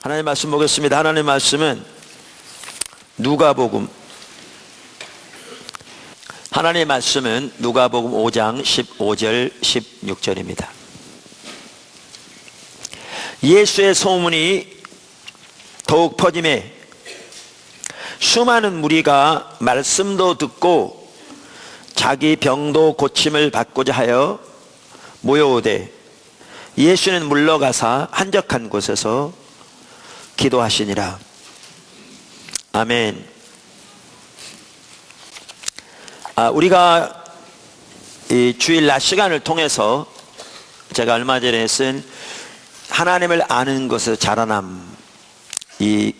하나님 말씀 보겠습니다. 하나님 말씀은 누가복음 5장 15절 16절입니다. 예수의 소문이 더욱 퍼짐에 수많은 무리가 말씀도 듣고 자기 병도 고침을 받고자 하여 모여오되 예수는 물러가사 한적한 곳에서 기도하시니라. 아멘. 우리가 이 주일 낮 시간을 통해서 제가 얼마 전에 쓴 하나님을 아는 것의 자라남, 이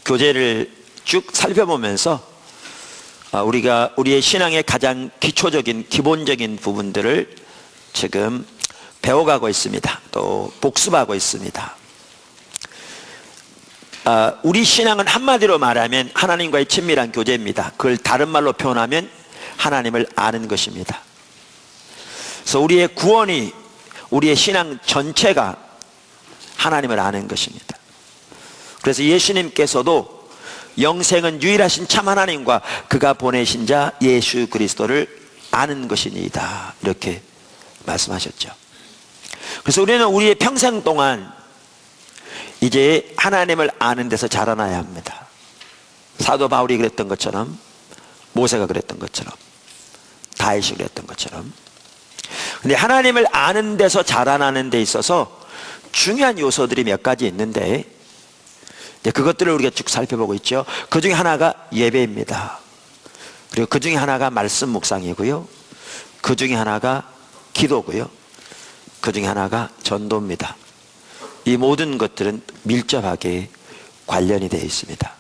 교재를 쭉 살펴보면서 우리가 우리의 신앙의 가장 기초적인 기본적인 부분들을 지금 배워가고 있습니다. 또 복습하고 있습니다. 우리 신앙은 한마디로 말하면 하나님과의 친밀한 교제입니다. 그걸 다른 말로 표현하면 하나님을 아는 것입니다. 그래서 우리의 구원이, 우리의 신앙 전체가 하나님을 아는 것입니다. 그래서 예수님께서도 영생은 유일하신 참 하나님과 그가 보내신 자 예수 그리스도를 아는 것이니이다, 이렇게 말씀하셨죠. 그래서 우리는 우리의 평생 동안 이제 하나님을 아는 데서 자라나야 합니다. 사도 바울이 그랬던 것처럼, 모세가 그랬던 것처럼, 다윗이 그랬던 것처럼. 근데 하나님을 아는 데서 자라나는 데 있어서 중요한 요소들이 몇 가지 있는데, 이제 그것들을 우리가 쭉 살펴보고 있죠. 그 중에 하나가 예배입니다. 그리고 그 중에 하나가 말씀 묵상이고요, 그 중에 하나가 기도고요, 그 중에 하나가 전도입니다. 이 모든 것들은 밀접하게 관련이 되어 있습니다.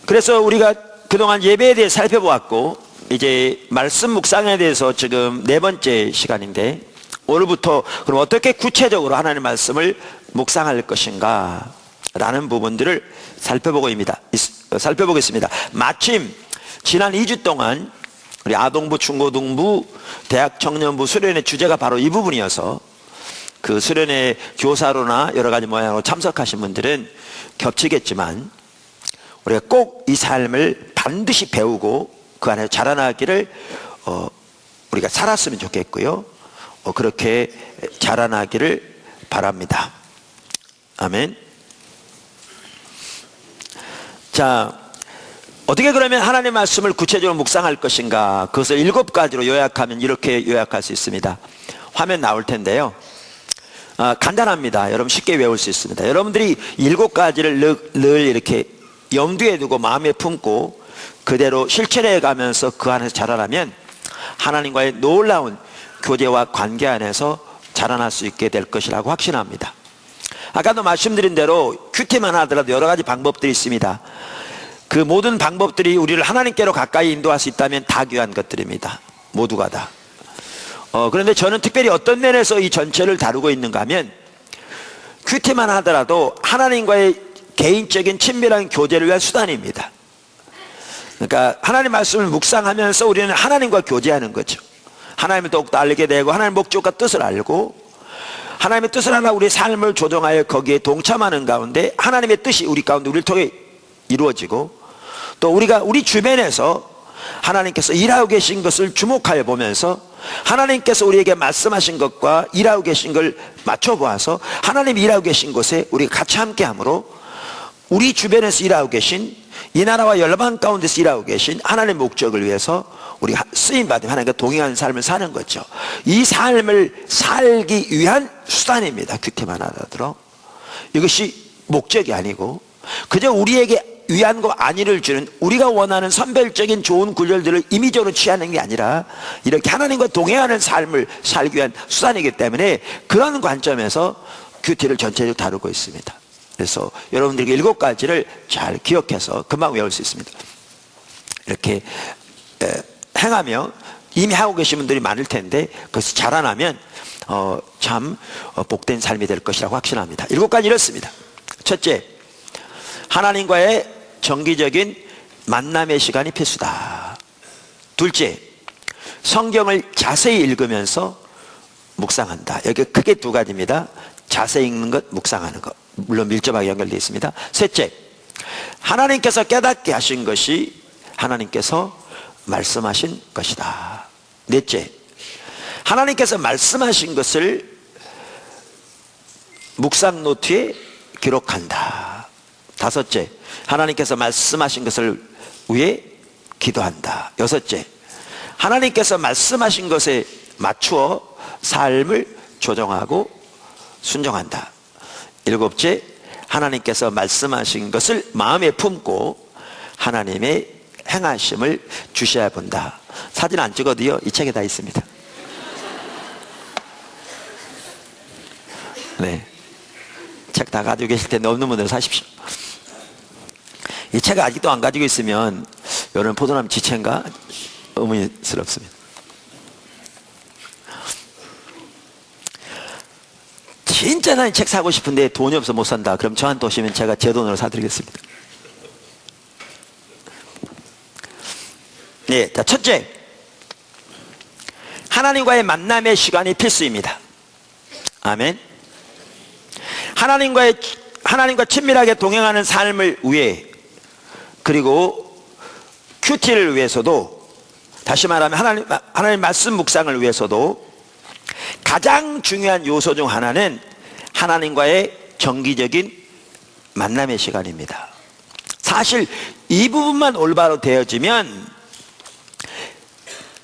그래서 우리가 그동안 예배에 대해 살펴보았고, 이제 말씀 묵상에 대해서 지금 4번째 시간인데, 오늘부터 그럼 어떻게 구체적으로 하나님의 말씀을 묵상할 것인가 라는 부분들을 살펴보겠습니다. 마침 지난 2주 동안 우리 아동부, 중고등부, 대학 청년부 수련의 주제가 바로 이 부분이어서 그 수련의 교사로나 여러 가지 모양으로 참석하신 분들은 겹치겠지만, 우리가 꼭 이 삶을 반드시 배우고 그 안에 자라나기를 우리가 살았으면 좋겠고요, 그렇게 자라나기를 바랍니다. 아멘. 자, 어떻게 그러면 하나님의 말씀을 구체적으로 묵상할 것인가? 그것을 7가지로 요약하면 이렇게 요약할 수 있습니다. 화면 나올 텐데요, 간단합니다. 여러분 쉽게 외울 수 있습니다. 여러분들이 7가지를 늘 이렇게 염두에 두고 마음에 품고 그대로 실천해 가면서 그 안에서 자라나면 하나님과의 놀라운 교제와 관계 안에서 자라날 수 있게 될 것이라고 확신합니다. 아까도 말씀드린 대로 큐티만 하더라도 여러 가지 방법들이 있습니다. 그 모든 방법들이 우리를 하나님께로 가까이 인도할 수 있다면 다 귀한 것들입니다. 모두가 다. 그런데 저는 특별히 어떤 면에서 이 전체를 다루고 있는가 하면, 큐티만 하더라도 하나님과의 개인적인 친밀한 교제를 위한 수단입니다. 그러니까 하나님 말씀을 묵상하면서 우리는 하나님과 교제하는 거죠. 하나님을 더욱더 알게 되고, 하나님의 목적과 뜻을 알고, 하나님의 뜻을 하나 우리의 삶을 조정하여 거기에 동참하는 가운데 하나님의 뜻이 우리 가운데 우리를 통해 이루어지고, 또 우리가 우리 주변에서 하나님께서 일하고 계신 것을 주목하여 보면서 하나님께서 우리에게 말씀하신 것과 일하고 계신 걸 맞춰보아서 하나님이 일하고 계신 곳에 우리가 같이 함께함으로 우리 주변에서 일하고 계신, 이 나라와 열방 가운데서 일하고 계신 하나님의 목적을 위해서 우리가 쓰임받으면 하나님과 동행하는 삶을 사는 거죠. 이 삶을 살기 위한 수단입니다. 큐티만 하더라도. 이것이 목적이 아니고 그저 우리에게 위안과 안위를 주는, 우리가 원하는 선별적인 좋은 구절들을 임의적으로 취하는 게 아니라 이렇게 하나님과 동행하는 삶을 살기 위한 수단이기 때문에 그런 관점에서 큐티를 전체적으로 다루고 있습니다. 그래서 여러분들에게 7가지를 잘 기억해서 금방 외울 수 있습니다. 이렇게 행하며 이미 하고 계신 분들이 많을 텐데, 그것이 자라나면 참 복된 삶이 될 것이라고 확신합니다. 7가지 이렇습니다. 첫째, 하나님과의 정기적인 만남의 시간이 필수다. 둘째, 성경을 자세히 읽으면서 묵상한다. 여기 크게 두 가지입니다. 자세히 읽는 것, 묵상하는 것. 물론 밀접하게 연결되어 있습니다. 셋째, 하나님께서 깨닫게 하신 것이 하나님께서 말씀하신 것이다. 넷째, 하나님께서 말씀하신 것을 묵상 노트에 기록한다. 다섯째, 하나님께서 말씀하신 것을 위해 기도한다. 여섯째, 하나님께서 말씀하신 것에 맞추어 삶을 조정하고 순종한다. 일곱째, 하나님께서 말씀하신 것을 마음에 품고 하나님의 행하심을 주셔야 본다. 사진 안 찍어도요, 이 책에 다 있습니다. 네, 책 다 가지고 계실 텐데 없는 분들은 사십시오. 이 책을 아직도 안 가지고 있으면 여러분 포도나무 지체인가 의문스럽습니다. 진짜 난 책 사고 싶은데 돈이 없어 못 산다. 그럼 저한테 오시면 제가 제 돈으로 사드리겠습니다. 네, 자, 첫째, 하나님과의 만남의 시간이 필수입니다. 아멘. 하나님과 친밀하게 동행하는 삶을 위해, 그리고 큐티를 위해서도, 다시 말하면 하나님 말씀 묵상을 위해서도 가장 중요한 요소 중 하나는 하나님과의 정기적인 만남의 시간입니다. 사실 이 부분만 올바로 되어지면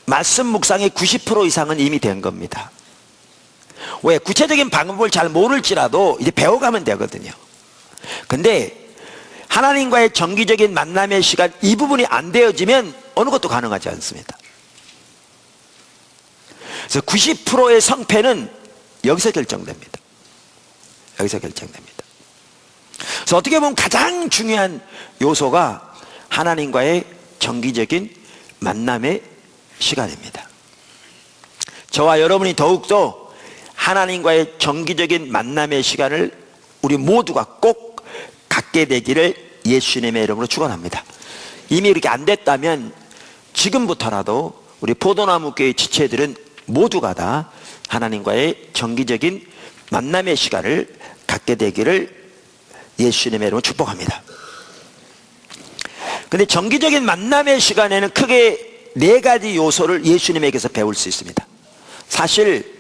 말씀 묵상의 90% 이상은 이미 된 겁니다. 왜? 구체적인 방법을 잘 모를지라도 이제 배워가면 되거든요. 근데 하나님과의 정기적인 만남의 시간, 이 부분이 안 되어지면 어느 것도 가능하지 않습니다. 그래서 90%의 성패는 여기서 결정됩니다. 여기서 결정됩니다. 그래서 어떻게 보면 가장 중요한 요소가 하나님과의 정기적인 만남의 시간입니다. 저와 여러분이 더욱더 하나님과의 정기적인 만남의 시간을 우리 모두가 꼭 갖게 되기를 예수님의 이름으로 축원합니다. 이미 이렇게 안 됐다면 지금부터라도 우리 포도나무 교회 지체들은 모두가 다 하나님과의 정기적인 만남의 시간을 갖게 되기를 예수님의 이름으로 축복합니다. 근데 정기적인 만남의 시간에는 크게 네 가지 요소를 예수님에게서 배울 수 있습니다. 사실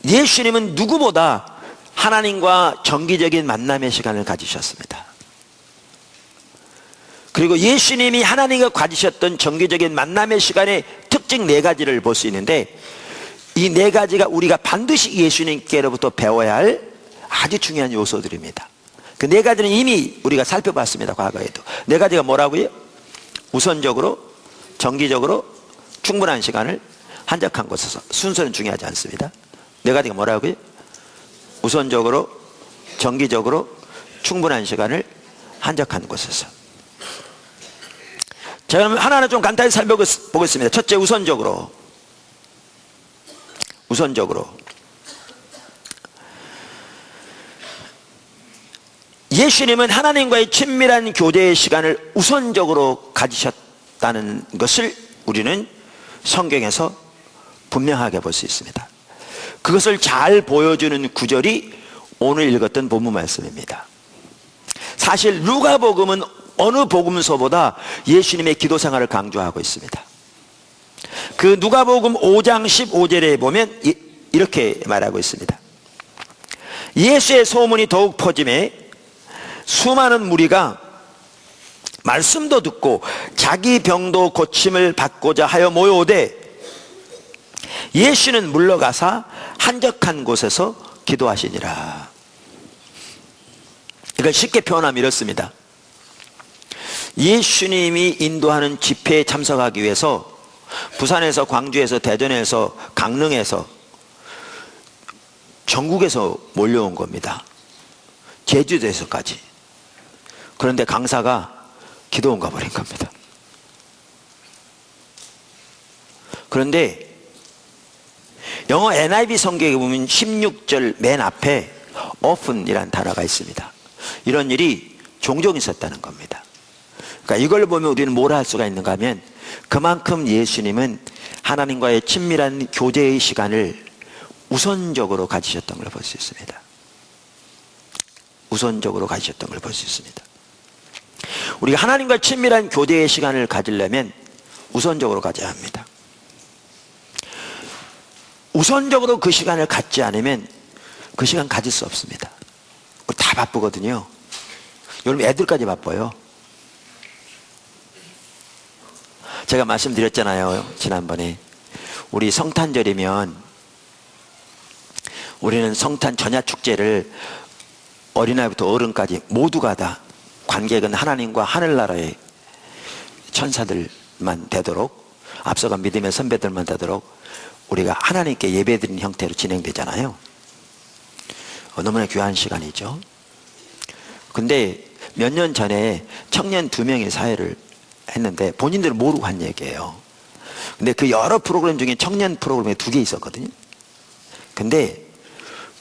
예수님은 누구보다 하나님과 정기적인 만남의 시간을 가지셨습니다. 그리고 예수님이 하나님과 가지셨던 정기적인 만남의 시간의 특징 네 가지를 볼 수 있는데, 이 네 가지가 우리가 반드시 예수님께로부터 배워야 할 아주 중요한 요소들입니다. 그 네 가지는 이미 우리가 살펴봤습니다. 과거에도. 네 가지가 뭐라고요? 우선적으로, 정기적으로, 충분한 시간을 한적한 곳에서. 순서는 중요하지 않습니다. 네 가지가 뭐라고요? 우선적으로, 정기적으로, 충분한 시간을 한적한 곳에서. 자, 그럼 하나하나 좀 간단히 살펴보겠습니다. 첫째, 우선적으로. 예수님은 하나님과의 친밀한 교제의 시간을 우선적으로 가지셨다는 것을 우리는 성경에서 분명하게 볼 수 있습니다. 그것을 잘 보여주는 구절이 오늘 읽었던 본문 말씀입니다. 사실 누가복음은 어느 복음서보다 예수님의 기도 생활을 강조하고 있습니다. 그 누가복음 5장 15절에 보면 이렇게 말하고 있습니다. 예수의 소문이 더욱 퍼짐에 수많은 무리가 말씀도 듣고 자기 병도 고침을 받고자 하여 모여오되 예수는 물러가사 한적한 곳에서 기도하시니라. 이걸 쉽게 표현하면 이렇습니다. 예수님이 인도하는 집회에 참석하기 위해서 부산에서, 광주에서, 대전에서, 강릉에서, 전국에서 몰려온 겁니다. 제주도에서까지. 그런데 강사가 기도원 가버린 겁니다. 그런데 영어 NIV 성경에 보면 16절 맨 앞에 often이라는 단어가 있습니다. 이런 일이 종종 있었다는 겁니다. 그러니까 이걸 보면 우리는 뭘 할 수가 있는가 하면 그만큼 예수님은 하나님과의 친밀한 교제의 시간을 우선적으로 가지셨던 걸 볼 수 있습니다. 우선적으로 가지셨던 걸 볼 수 있습니다. 우리가 하나님과 친밀한 교제의 시간을 가지려면 우선적으로 가져야 합니다. 우선적으로 그 시간을 갖지 않으면 그 시간 가질 수 없습니다. 우리 다 바쁘거든요. 여러분 애들까지 바빠요. 제가 말씀드렸잖아요, 지난번에. 우리 성탄절이면 우리는 성탄 전야축제를 어린아이부터 어른까지 모두가 다, 관객은 하나님과 하늘나라의 천사들만 되도록, 앞서간 믿음의 선배들만 되도록 우리가 하나님께 예배드리는 형태로 진행되잖아요. 너무나 귀한 시간이죠. 근데 몇 년 전에 청년 2명이 사회를 했는데 본인들은 모르고 한 얘기예요. 근데 그 여러 프로그램 중에 청년 프로그램이 2개 있었거든요. 근데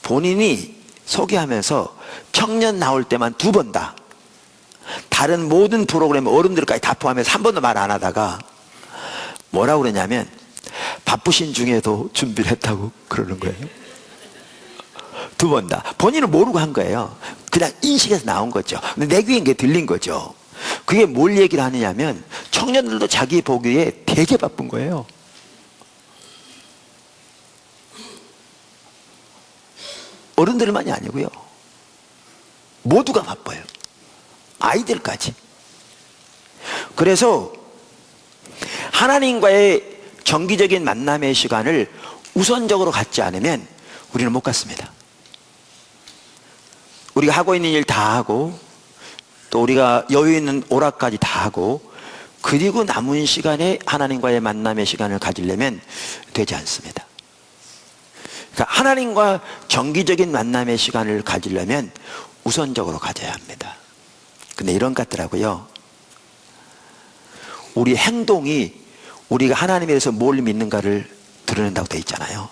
본인이 소개하면서 청년 나올 때만 2번 다, 다른 모든 프로그램 어른들까지 다 포함해서 한 번도 말 안 하다가 뭐라고 그러냐면 바쁘신 중에도 준비를 했다고 그러는 거예요. 2번 다. 본인은 모르고 한 거예요. 그냥 인식해서 나온 거죠. 근데 내 귀에 이게 들린 거죠. 그게 뭘 얘기를 하느냐면 청년들도 자기 보기에 되게 바쁜 거예요. 어른들만이 아니고요, 모두가 바빠요. 아이들까지. 그래서 하나님과의 정기적인 만남의 시간을 우선적으로 갖지 않으면 우리는 못 갖습니다. 우리가 하고 있는 일 다 하고, 또 우리가 여유 있는 오락까지 다 하고, 그리고 남은 시간에 하나님과의 만남의 시간을 가지려면 되지 않습니다. 그러니까 하나님과 정기적인 만남의 시간을 가지려면 우선적으로 가져야 합니다. 근데 이런 것 같더라고요. 우리 행동이 우리가 하나님에 대해서 뭘 믿는가를 드러낸다고 되어 있잖아요.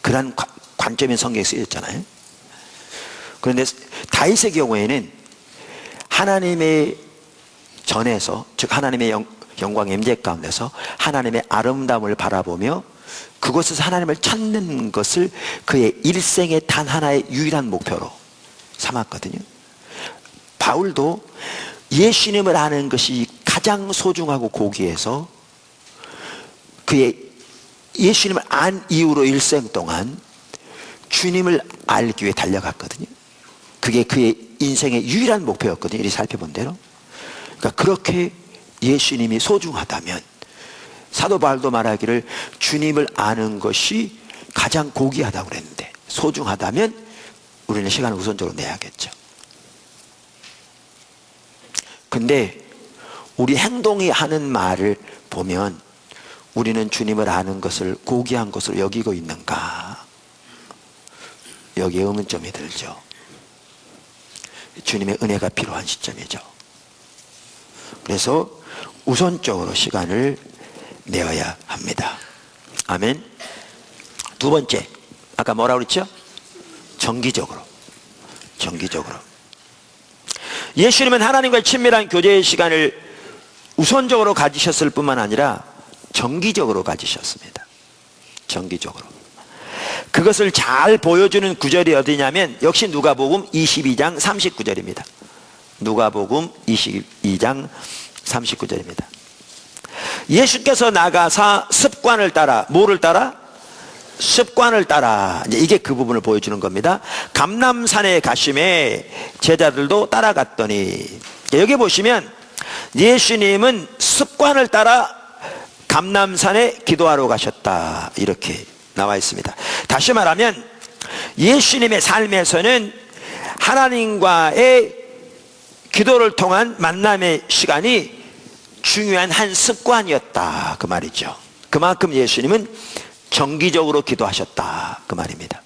그런 관점의 성경에 쓰여있잖아요. 그런데 다윗의 경우에는 하나님의 전에서, 즉 하나님의 영광의 임재 가운데서 하나님의 아름다움을 바라보며 그곳에서 하나님을 찾는 것을 그의 일생의 단 하나의 유일한 목표로 삼았거든요. 바울도 예수님을 아는 것이 가장 소중하고 고귀해서 그의 예수님을 안 이후로 일생 동안 주님을 알기 위해 달려갔거든요. 그게 그의 인생의 유일한 목표였거든요. 이리 살펴본 대로. 그러니까 그렇게 예수님이 소중하다면, 사도 바울도 말하기를 주님을 아는 것이 가장 고귀하다고 그랬는데, 소중하다면 우리는 시간을 우선적으로 내야겠죠. 근데 우리 행동이 하는 말을 보면 우리는 주님을 아는 것을 고귀한 것으로 여기고 있는가? 여기에 의문점이 들죠. 주님의 은혜가 필요한 시점이죠. 그래서 우선적으로 시간을 내어야 합니다. 아멘. 2번째, 아까 뭐라고 그랬죠? 정기적으로. 예수님은 하나님과의 친밀한 교제의 시간을 우선적으로 가지셨을 뿐만 아니라 정기적으로 가지셨습니다. 정기적으로. 그것을 잘 보여주는 구절이 어디냐면 역시 누가복음 22장 39절입니다. 누가복음 22장 39절입니다. 예수께서 나가사 습관을 따라, 뭐를 따라? 습관을 따라. 이게 그 부분을 보여주는 겁니다. 감람산에 가심에 제자들도 따라갔더니, 여기 보시면 예수님은 습관을 따라 감람산에 기도하러 가셨다, 이렇게 나와 있습니다. 다시 말하면 예수님의 삶에서는 하나님과의 기도를 통한 만남의 시간이 중요한 한 습관이었다, 그 말이죠. 그만큼 예수님은 정기적으로 기도하셨다, 그 말입니다.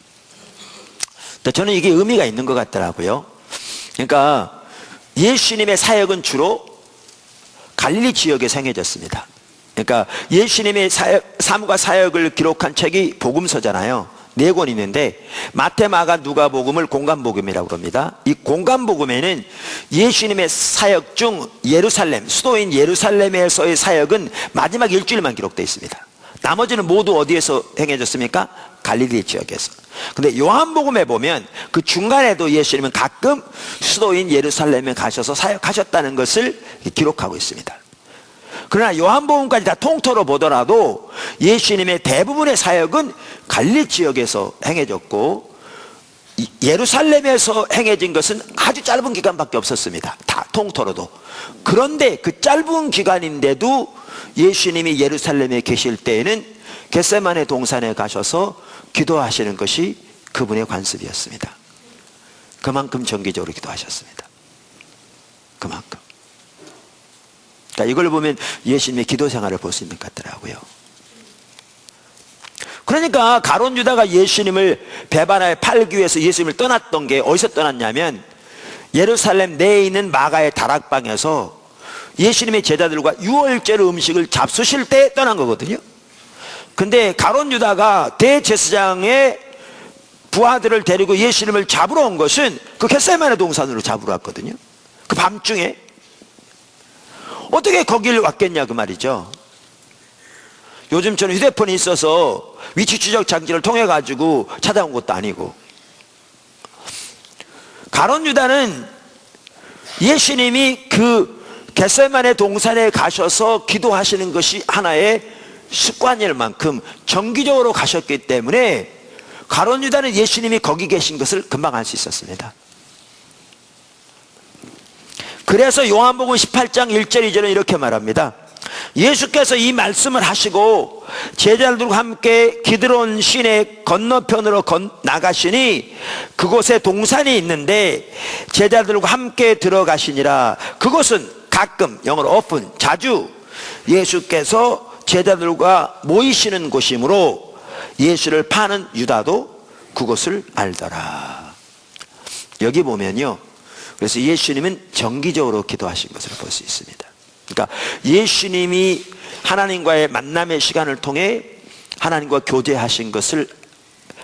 저는 이게 의미가 있는 것 같더라고요. 그러니까 예수님의 사역은 주로 갈릴리 지역에 생겨졌습니다. 그러니까 예수님의 삶과 사역을 기록한 책이 복음서잖아요. 네 권 있는데 마태, 마가, 누가복음을 공간복음이라고 합니다. 이 공간복음에는 예수님의 사역 중 예루살렘, 수도인 예루살렘에서의 사역은 마지막 일주일만 기록되어 있습니다. 나머지는 모두 어디에서 행해졌습니까? 갈릴리 지역에서. 근데 요한복음에 보면 그 중간에도 예수님은 가끔 수도인 예루살렘에 가셔서 사역하셨다는 것을 기록하고 있습니다. 그러나 요한복음까지 다 통틀어 보더라도 예수님의 대부분의 사역은 갈릴리 지역에서 행해졌고 예루살렘에서 행해진 것은 아주 짧은 기간밖에 없었습니다. 다 통틀어도. 그런데 그 짧은 기간인데도 예수님이 예루살렘에 계실 때에는 겟세마네 동산에 가셔서 기도하시는 것이 그분의 관습이었습니다. 그만큼 정기적으로 기도하셨습니다. 그만큼. 그러니까 이걸 보면 예수님의 기도 생활을 볼 수 있는 것 같더라고요. 그러니까 가룟 유다가 예수님을 배반하여 팔기 위해서 예수님을 떠났던 게 어디서 떠났냐면 예루살렘 내에 있는 마가의 다락방에서 예수님의 제자들과 유월절 음식을 잡수실 때 떠난 거거든요. 근데 가룟 유다가 대제사장의 부하들을 데리고 예수님을 잡으러 온 것은 그 겟세마네 동산으로 잡으러 왔거든요. 그 밤중에. 어떻게 거길 왔겠냐 그 말이죠. 요즘처럼 휴대폰이 있어서 위치 추적 장치를 통해 가지고 찾아온 것도 아니고. 가룟 유다는 예수님이 그 겟세마네 동산에 가셔서 기도하시는 것이 하나의 습관일 만큼 정기적으로 가셨기 때문에 가룟 유다는 예수님이 거기 계신 것을 금방 알 수 있었습니다. 그래서 요한복음 18장 1절 2절은 이렇게 말합니다. 예수께서 이 말씀을 하시고 제자들과 함께 기드론 시내 건너편으로 나가시니 그곳에 동산이 있는데 제자들과 함께 들어가시니라. 그곳은 가끔, 영어로 often, 자주 예수께서 제자들과 모이시는 곳이므로 예수를 파는 유다도 그곳을 알더라. 여기 보면요, 그래서 예수님은 정기적으로 기도하신 것을 볼 수 있습니다. 그러니까 예수님이 하나님과의 만남의 시간을 통해 하나님과 교제하신 것을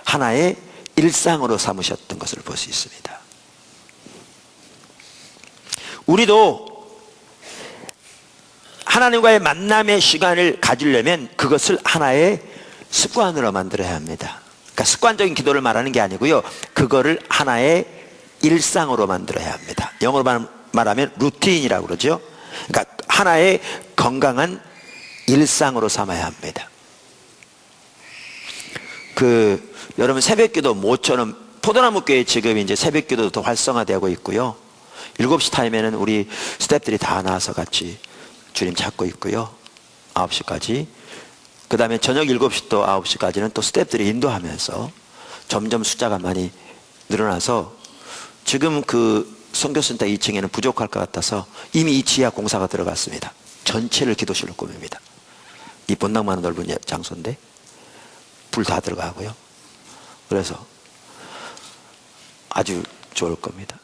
하나의 일상으로 삼으셨던 것을 볼 수 있습니다. 우리도 하나님과의 만남의 시간을 가지려면 그것을 하나의 습관으로 만들어야 합니다. 그러니까 습관적인 기도를 말하는 게 아니고요, 그거를 하나의 일상으로 만들어야 합니다. 영어로 말하면 루틴이라고 그러죠. 그러니까 하나의 건강한 일상으로 삼아야 합니다. 여러분 새벽기도 모처럼 포도나무 교회 지금 이제 새벽기도도 더 활성화되고 있고요. 7시 타임에는 우리 스태프들이 다 나와서 같이 주님 찾고 있고요. 9시까지. 그 다음에 저녁 7시부터 9시까지는 또 스태프들이 인도하면서 점점 숫자가 많이 늘어나서 지금 그 선교센터 2층에는 부족할 것 같아서 이미 이 지하 공사가 들어갔습니다. 전체를 기도실로 꾸밉니다. 이 본당만 넓은 장소인데 불 다 들어가고요. 그래서 아주 좋을 겁니다.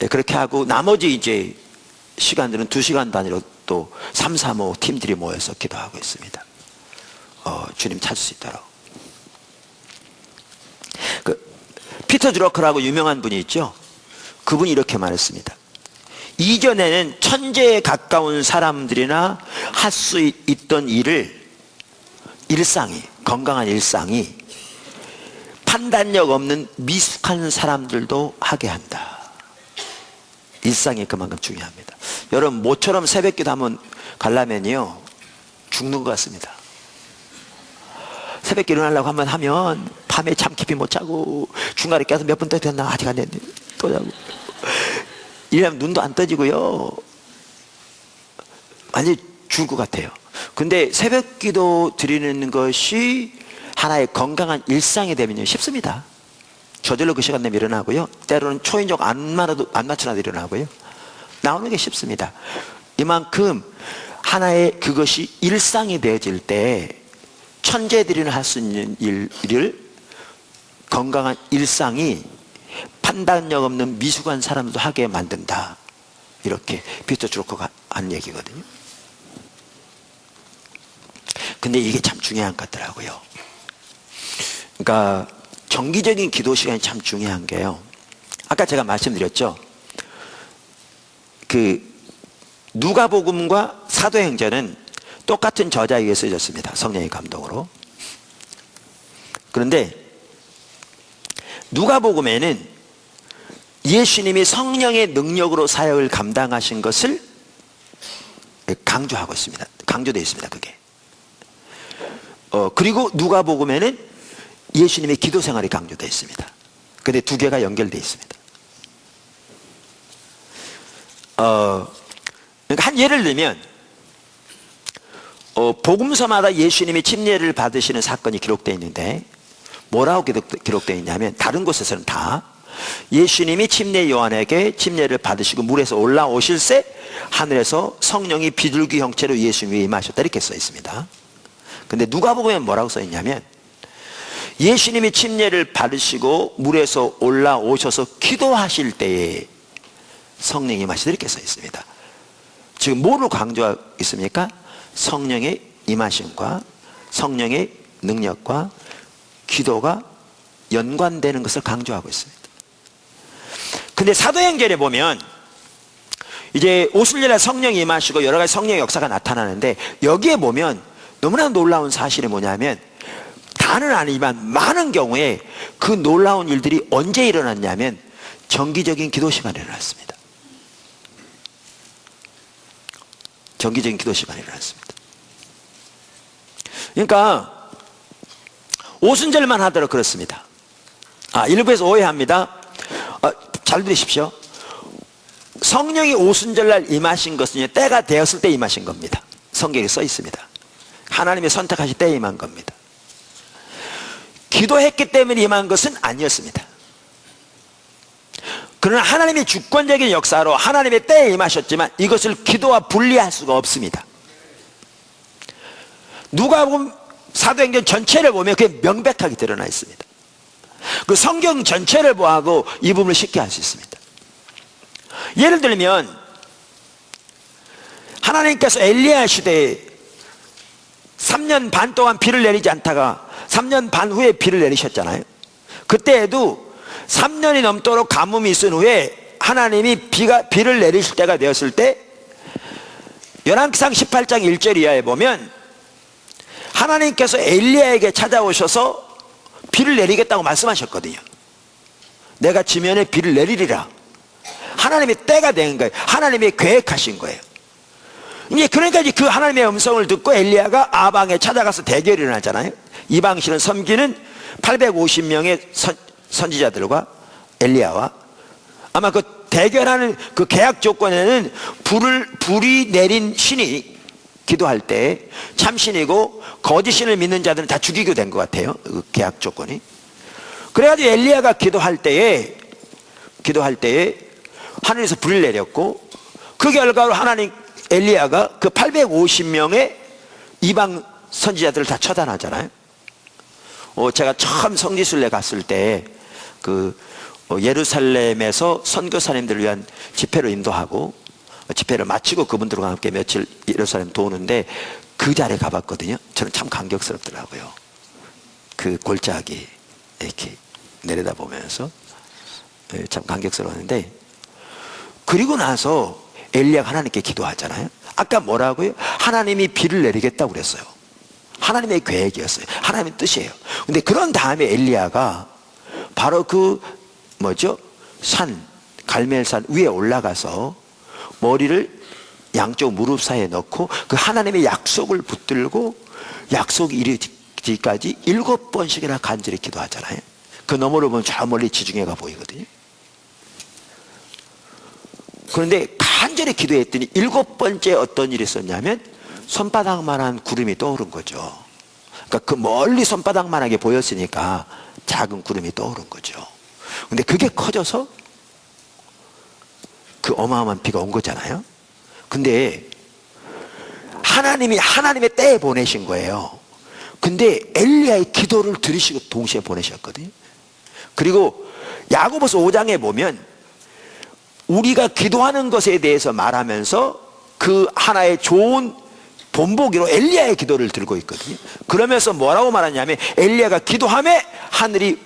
그렇게 하고 나머지 이제 시간들은 2시간 단위로 또 3, 3, 5 팀들이 모여서 기도하고 있습니다. 주님 찾을 수 있도록. 피터 드러커라고 유명한 분이 있죠. 그분이 이렇게 말했습니다. 이전에는 천재에 가까운 사람들이나 할 수 있던 건강한 일상이 판단력 없는 미숙한 사람들도 하게 한다. 일상이 그만큼 중요합니다. 여러분 모처럼 새벽기도 한번 가려면요 죽는 것 같습니다. 새벽기도 일어나려고 한번 하면 밤에 잠 깊이 못 자고 중간에 깨서 몇 분 더 됐나 아직 안 됐네 또 자고 이러면 눈도 안 떠지고요 완전히 죽을 것 같아요. 근데 새벽기도 드리는 것이 하나의 건강한 일상이 되면요 쉽습니다. 저절로 그 시간 되면 일어나고요, 때로는 초인종 안 맞춰놔도 일어나고요, 나오는 게 쉽습니다. 이만큼 하나의 그것이 일상이 되어질 때 천재들이나 할 수 있는 일을 건강한 일상이 판단력 없는 미숙한 사람도 하게 만든다. 이렇게 피터 드러커가 한 얘기거든요. 근데 이게 참 중요한 것 같더라고요. 그러니까 정기적인 기도 시간이 참 중요한 게요. 아까 제가 말씀드렸죠. 그 누가복음과 사도행전은 똑같은 저자에 의해 쓰여졌습니다. 성령의 감동으로. 그런데 누가복음에는 예수님이 성령의 능력으로 사역을 감당하신 것을 강조하고 있습니다. 강조되어 있습니다. 그게. 그리고 누가복음에는 예수님의 기도 생활이 강조되어 있습니다. 근데 두 개가 연결되어 있습니다. 그러니까 한 예를 들면 복음서마다 예수님이 침례를 받으시는 사건이 기록되어 있는데 뭐라고 기록되어 있냐면 다른 곳에서는 다 예수님이 침례 요한에게 침례를 받으시고 물에서 올라오실새 하늘에서 성령이 비둘기 형체로 예수님이 임하셨다 이렇게 써 있습니다. 근데 누가복음에 뭐라고 써 있냐면 예수님이 침례를 받으시고 물에서 올라오셔서 기도하실 때에 성령이 임하시다 이렇게 써 있습니다. 지금 뭐를 강조하고 있습니까? 성령의 임하심과 성령의 능력과 기도가 연관되는 것을 강조하고 있습니다. 근데 사도행전에 보면 이제 오순절에 성령이 임하시고 여러 가지 성령의 역사가 나타나는데 여기에 보면 너무나 놀라운 사실이 뭐냐면 다는 아니지만 많은 경우에 그 놀라운 일들이 언제 일어났냐면 정기적인 기도 시간에 일어났습니다. 정기적인 기도 시간에 일어났습니다. 그러니까 오순절만 하더라도 그렇습니다. 일부에서 오해합니다. 잘 들으십시오. 성령이 오순절날 임하신 것은 때가 되었을 때 임하신 겁니다. 성경에 써 있습니다. 하나님이 선택하실 때에 임한 겁니다. 기도했기 때문에 임한 것은 아니었습니다. 그러나 하나님의 주권적인 역사로 하나님의 때에 임하셨지만 이것을 기도와 분리할 수가 없습니다. 누가복음 사도행전 전체를 보면 그게 명백하게 드러나 있습니다. 그 성경 전체를 보아도 이 부분을 쉽게 알 수 있습니다. 예를 들면 하나님께서 엘리야 시대에 3년 반 동안 비를 내리지 않다가 3년 반 후에 비를 내리셨잖아요. 그때에도 3년이 넘도록 가뭄이 있은 후에 하나님이 비를 내리실 때가 되었을 때 열왕기상 18장 1절 이하에 보면 하나님께서 엘리야에게 찾아오셔서 비를 내리겠다고 말씀하셨거든요. 내가 지면에 비를 내리리라. 하나님의 때가 된 거예요. 하나님이 계획하신 거예요. 이제 그러니까 이제 그 하나님의 음성을 듣고 엘리야가 아방에 찾아가서 대결이 일어나잖아요. 이방신을 섬기는 850명의 선지자들과 엘리야와 아마 그 대결하는 그 계약 조건에는 불이 내린 신이 기도할 때 참신이고 거짓신을 믿는 자들은 다 죽이게 된 것 같아요. 그 계약 조건이. 그래가지고 엘리야가 기도할 때에 하늘에서 불을 내렸고 그 결과로 엘리야가 그 850명의 이방 선지자들을 다 처단하잖아요. 제가 처음 성지순례 갔을 때 예루살렘에서 선교사님들을 위한 집회를 인도하고 집회를 마치고 그분들과 함께 며칠 예루살렘 도는데 그 자리에 가봤거든요. 저는 참 감격스럽더라고요. 그 골짜기 이렇게 내려다보면서 참 감격스러웠는데 그리고 나서 엘리야가 하나님께 기도하잖아요. 아까 뭐라고요? 하나님이 비를 내리겠다고 그랬어요. 하나님의 계획이었어요. 하나님의 뜻이에요. 근데 그런 다음에 엘리야가 바로 갈멜산 위에 올라가서 머리를 양쪽 무릎 사이에 넣고 그 하나님의 약속을 붙들고 약속이 이르기까지 7번씩이나 간절히 기도하잖아요. 그 너머로 보면 저 멀리 지중해가 보이거든요. 그런데 간절히 기도했더니 7번째 어떤 일이 있었냐면 손바닥만한 구름이 떠오른 거죠. 그러니까 그 멀리 손바닥만하게 보였으니까 작은 구름이 떠오른 거죠. 근데 그게 커져서 그 어마어마한 비가 온 거잖아요. 근데 하나님이 하나님의 때에 보내신 거예요. 근데 엘리야의 기도를 들으시고 동시에 보내셨거든요. 그리고 야고보서 5장에 보면 우리가 기도하는 것에 대해서 말하면서 그 하나의 좋은 본보기로 엘리야의 기도를 들고 있거든요. 그러면서 뭐라고 말하냐면 엘리야가 기도하며 하늘이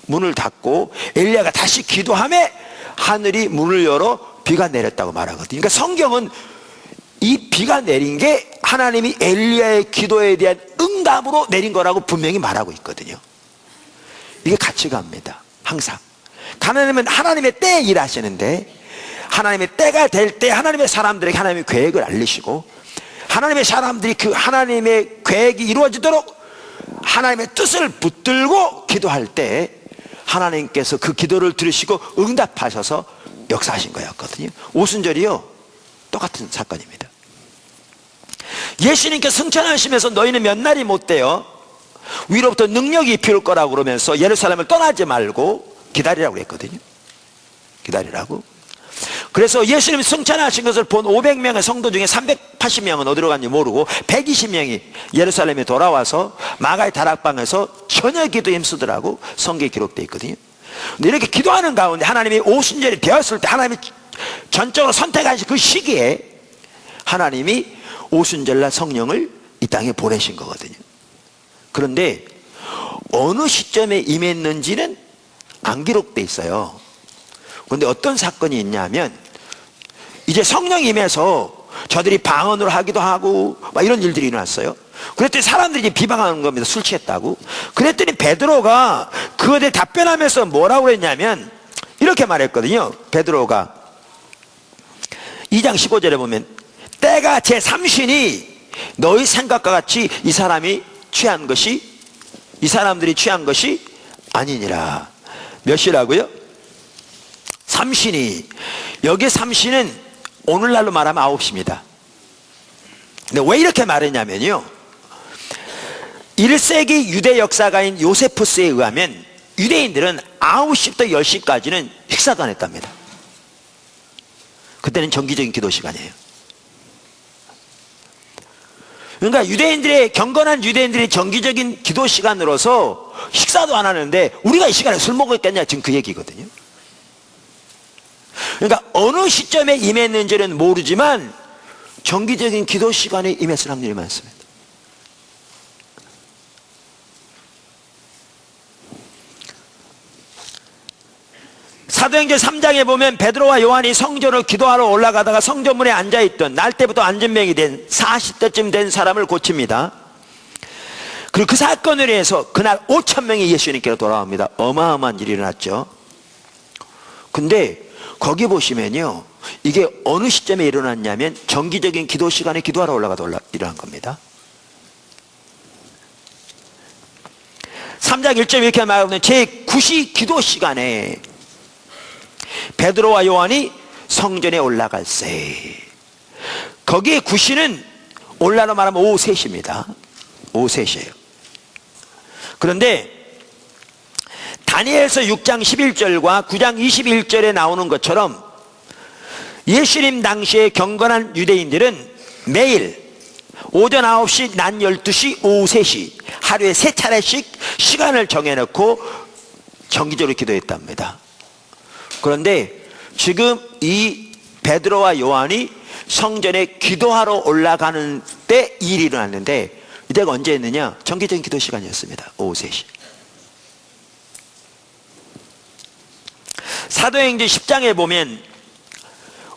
문을 닫고 엘리야가 다시 기도하며 하늘이 문을 열어 비가 내렸다고 말하거든요. 그러니까 성경은 이 비가 내린 게 하나님이 엘리야의 기도에 대한 응답으로 내린 거라고 분명히 말하고 있거든요. 이게 같이 갑니다. 항상 하나님은 하나님의 때에 일하시는데 하나님의 때가 될 때 하나님의 사람들에게 하나님의 계획을 알리시고 하나님의 사람들이 그 하나님의 계획이 이루어지도록 하나님의 뜻을 붙들고 기도할 때 하나님께서 그 기도를 들으시고 응답하셔서 역사하신 거였거든요. 오순절이요 똑같은 사건입니다. 예수님께서 승천하시면서 너희는 몇 날이 못 돼요 위로부터 능력이 입힐 거라고 그러면서 예루살렘을 떠나지 말고 기다리라고 그랬거든요. 기다리라고. 그래서 예수님이 승천하신 것을 본 500명의 성도 중에 380명은 어디로 갔는지 모르고 120명이 예루살렘에 돌아와서 마가의 다락방에서 저녁 기도에 힘쓰더라고 성경에 기록되어 있거든요. 근데 이렇게 기도하는 가운데 하나님이 오순절이 되었을 때 하나님이 전적으로 선택하신 그 시기에 하나님이 오순절날 성령을 이 땅에 보내신 거거든요. 그런데 어느 시점에 임했는지는 안 기록되어 있어요. 그런데 어떤 사건이 있냐면 이제 성령이 임해서 저들이 방언으로 하기도 하고 막 이런 일들이 일어났어요. 그랬더니 사람들이 이제 비방하는 겁니다. 술 취했다고. 그랬더니 베드로가 그에 대해 답변하면서 뭐라고 그랬냐면 이렇게 말했거든요. 베드로가 2장 15절에 보면 때가 제3신이 너희 생각과 같이 이 사람들이 취한 것이 아니니라. 몇 시라고요? 삼신이. 여기 삼신은 오늘날로 말하면 9시입니다. 근데 왜 이렇게 말했냐면요 1세기 유대 역사가인 요세푸스에 의하면 유대인들은 9시부터 10시까지는 식사도 안 했답니다. 그때는 정기적인 기도 시간이에요. 그러니까 경건한 유대인들의 정기적인 기도 시간으로서 식사도 안 하는데 우리가 이 시간에 술 먹었겠냐 지금 그 얘기거든요. 그러니까 어느 시점에 임했는지는 모르지만 정기적인 기도 시간에 임했을 확률이 많습니다. 사도행전 3장에 보면 베드로와 요한이 성전으로 기도하러 올라가다가 성전문에 앉아있던 날 때부터 안진병이 된 40대쯤 된 사람을 고칩니다. 그리고 그 사건으로 해서 그날 5,000명이 예수님께로 돌아옵니다. 어마어마한 일이 일어났죠. 근데 거기 보시면요 이게 어느 시점에 일어났냐면 정기적인 기도 시간에 기도하러 올라가다 일어난 겁니다. 3장 1절 이렇게 말하면 제9시 기도 시간에 베드로와 요한이 성전에 올라갈세. 거기에 9시는 오늘날로 말하면 오후 3시입니다. 오후 3시예요. 그런데 다니엘서 6장 11절과 9장 21절에 나오는 것처럼 예수님 당시에 경건한 유대인들은 매일 오전 9시, 낮 12시, 오후 3시 하루에 3차례씩 시간을 정해놓고 정기적으로 기도했답니다. 그런데 지금 이 베드로와 요한이 성전에 기도하러 올라가는 때 일이 일어났는데 이때가 언제였느냐? 정기적인 기도 시간이었습니다. 오후 3시. 사도행전 10장에 보면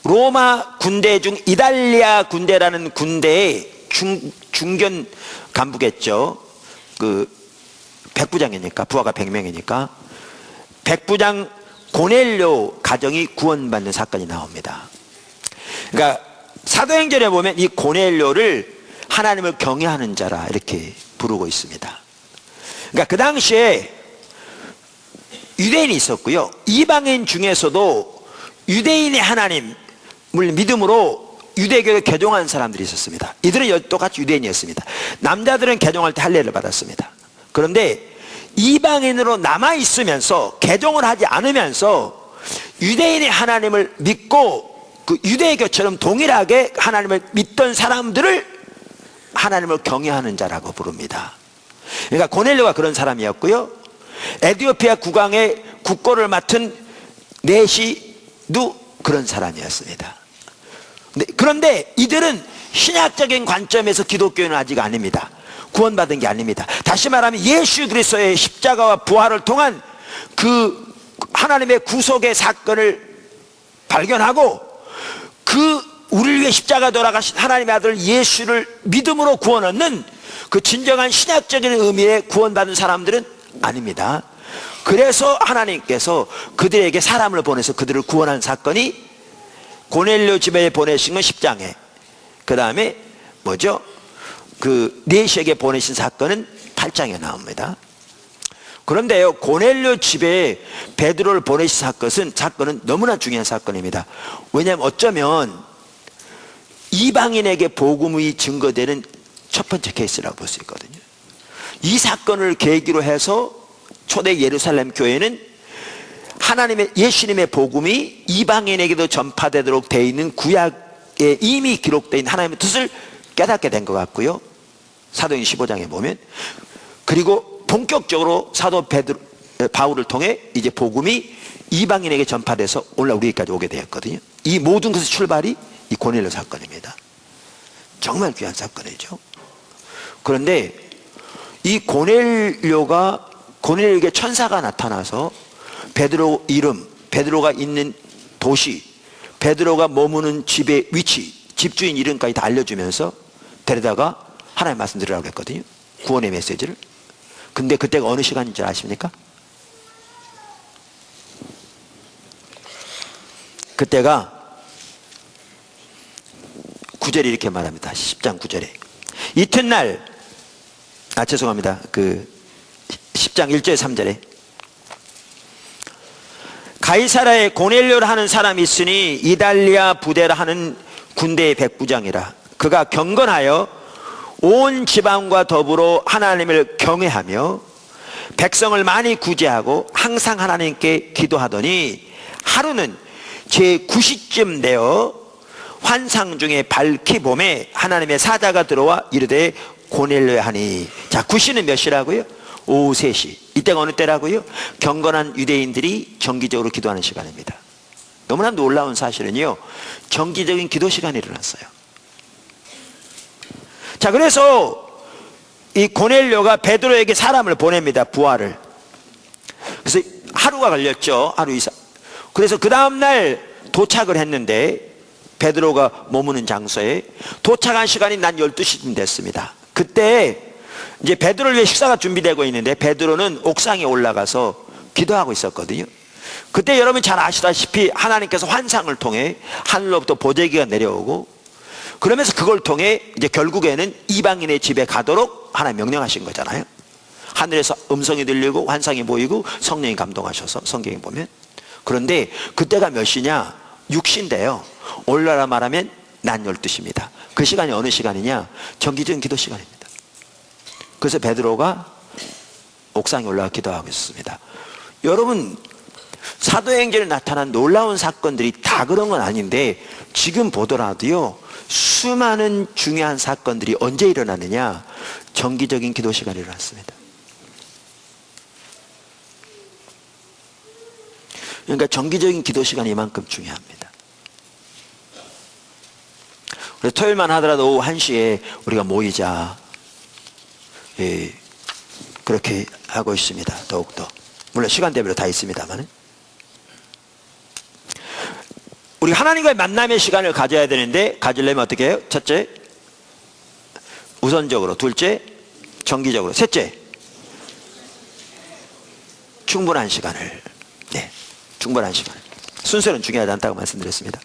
로마 군대 중 이달리아 군대라는 군대의 중견 간부겠죠. 그 백부장이니까 부하가 100명이니까 백부장 고넬료 가정이 구원받는 사건이 나옵니다. 그러니까 사도행전에 보면 이 고넬료를 하나님을 경외하는 자라 이렇게 부르고 있습니다. 그러니까 그 당시에 유대인이 있었고요. 이방인 중에서도 유대인의 하나님을 믿음으로 유대교를 개종한 사람들이 있었습니다. 이들은 똑같이 유대인이었습니다. 남자들은 개종할 때 할례를 받았습니다. 그런데 이방인으로 남아있으면서 개종을 하지 않으면서 유대인의 하나님을 믿고 그 유대교처럼 동일하게 하나님을 믿던 사람들을 하나님을 경외하는 자라고 부릅니다. 그러니까 고넬료가 그런 사람이었고요. 에티오피아 국왕의 국고를 맡은 네시도 그런 사람이었습니다. 그런데 이들은 신약적인 관점에서 기독교는 아직 아닙니다. 구원받은 게 아닙니다. 다시 말하면 예수 그리스도의 십자가와 부활을 통한 그 하나님의 구속의 사건을 발견하고 그 우리를 위해 십자가 돌아가신 하나님의 아들 예수를 믿음으로 구원 얻는 그 진정한 신약적인 의미의 구원받은 사람들은 아닙니다. 그래서 하나님께서 그들에게 사람을 보내서 그들을 구원한 사건이 고넬료 집에 보내신 건 10장에, 그 다음에 뭐죠? 그 네시에게 보내신 사건은 8장에 나옵니다. 그런데요, 고넬료 집에 베드로를 보내신 사건은 너무나 중요한 사건입니다. 왜냐하면 어쩌면 이방인에게 복음이 증거되는 첫 번째 케이스라고 볼 수 있거든요. 이 사건을 계기로 해서 초대 예루살렘 교회는 하나님의 예수님의 복음이 이방인에게도 전파되도록 되어 있는 구약에 이미 기록되어 있는 하나님의 뜻을 깨닫게 된 것 같고요. 사도행 15장에 보면, 그리고 본격적으로 사도 바울을 통해 이제 복음이 이방인에게 전파돼서 오늘날 우리에게까지 오게 되었거든요. 이 모든 것의 출발이 이 고넬료 사건입니다. 정말 귀한 사건이죠. 그런데 이 고넬료에게 천사가 나타나서 베드로 이름, 베드로가 있는 도시, 베드로가 머무는 집의 위치, 집주인 이름까지 다 알려주면서 데려다가 하나님 말씀드리라고 했거든요. 구원의 메시지를. 근데 그때가 어느 시간인 줄 아십니까? 그때가 9절에 이렇게 말합니다. 10장 9절에 이튿날, 죄송합니다. 그 10장 1절 3절에 가이사라에 고넬료라 하는 사람이 있으니 이달리아 부대라 하는 군대의 백부장이라. 그가 경건하여 온 지방과 더불어 하나님을 경외하며 백성을 많이 구제하고 항상 하나님께 기도하더니 하루는 제9시쯤 되어 환상 중에 밝히 봄에 하나님의 사자가 들어와 이르되 고넬료야 하니. 자, 9시는 몇 시라고요? 오후 3시. 이때가 어느 때라고요? 경건한 유대인들이 정기적으로 기도하는 시간입니다. 너무나 놀라운 사실은요, 정기적인 기도 시간이 일어났어요. 자, 그래서 이 고넬료가 베드로에게 사람을 보냅니다. 부하를. 그래서 하루가 걸렸죠. 하루 이상. 그래서 그 다음날 도착을 했는데 베드로가 머무는 장소에 도착한 시간이 난 12시쯤 됐습니다. 그때 이제 베드로를 위해 식사가 준비되고 있는데 베드로는 옥상에 올라가서 기도하고 있었거든요. 그때 여러분 잘 아시다시피 하나님께서 환상을 통해 하늘로부터 보재기가 내려오고, 그러면서 그걸 통해 이제 결국에는 이방인의 집에 가도록 하나님 명령하신 거잖아요. 하늘에서 음성이 들리고 환상이 보이고 성령이 감동하셔서 성경에 보면. 그런데 그때가 몇 시냐? 6시인데요. 오늘날 말하면 낮 12시입니다. 그 시간이 어느 시간이냐? 정기적인 기도 시간입니다. 그래서 베드로가 옥상에 올라가 기도하고 있었습니다. 여러분, 사도행전에 나타난 놀라운 사건들이 다 그런 건 아닌데 지금 보더라도요, 수많은 중요한 사건들이 언제 일어나느냐? 정기적인 기도 시간이 일어났습니다. 그러니까 정기적인 기도 시간이 이만큼 중요합니다. 그래서 토요일만 하더라도 오후 1시에 우리가 모이자, 그렇게 하고 있습니다. 더욱더. 물론 시간대별로 다 있습니다만, 우리 하나님과의 만남의 시간을 가져야 되는데 가지려면 어떻게 해요? 첫째, 우선적으로. 둘째, 정기적으로. 셋째, 충분한 시간을. 네, 충분한 시간. 순서는 중요하지 않다고 말씀드렸습니다.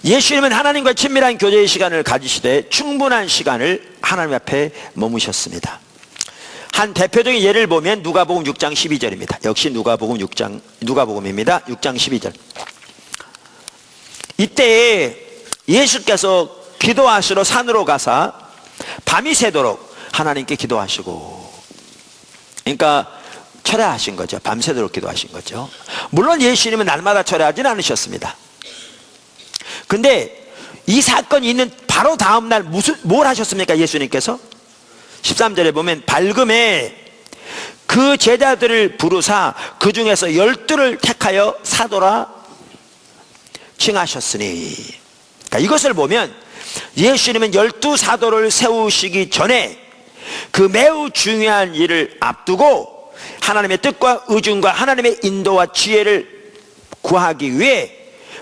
예수님은 하나님과 친밀한 교제의 시간을 가지시되 충분한 시간을 하나님 앞에 머무셨습니다. 한 대표적인 예를 보면 누가복음 6장 12절입니다. 역시 누가복음입니다. 6장 12절. 이때에 예수께서 기도하시러 산으로 가사 밤이 새도록 하나님께 기도하시고, 그러니까 철야하신 거죠. 밤새도록 기도하신 거죠. 물론 예수님은 날마다 철야하지는 않으셨습니다. 근데 이 사건이 있는 바로 다음날 뭘 하셨습니까? 예수님께서 13절에 보면 밝음에 그 제자들을 부르사 그 중에서 12를 택하여 사도라 칭하셨으니. 그러니까 이것을 보면 예수님은 12사도를 세우시기 전에 그 매우 중요한 일을 앞두고 하나님의 뜻과 의중과 하나님의 인도와 지혜를 구하기 위해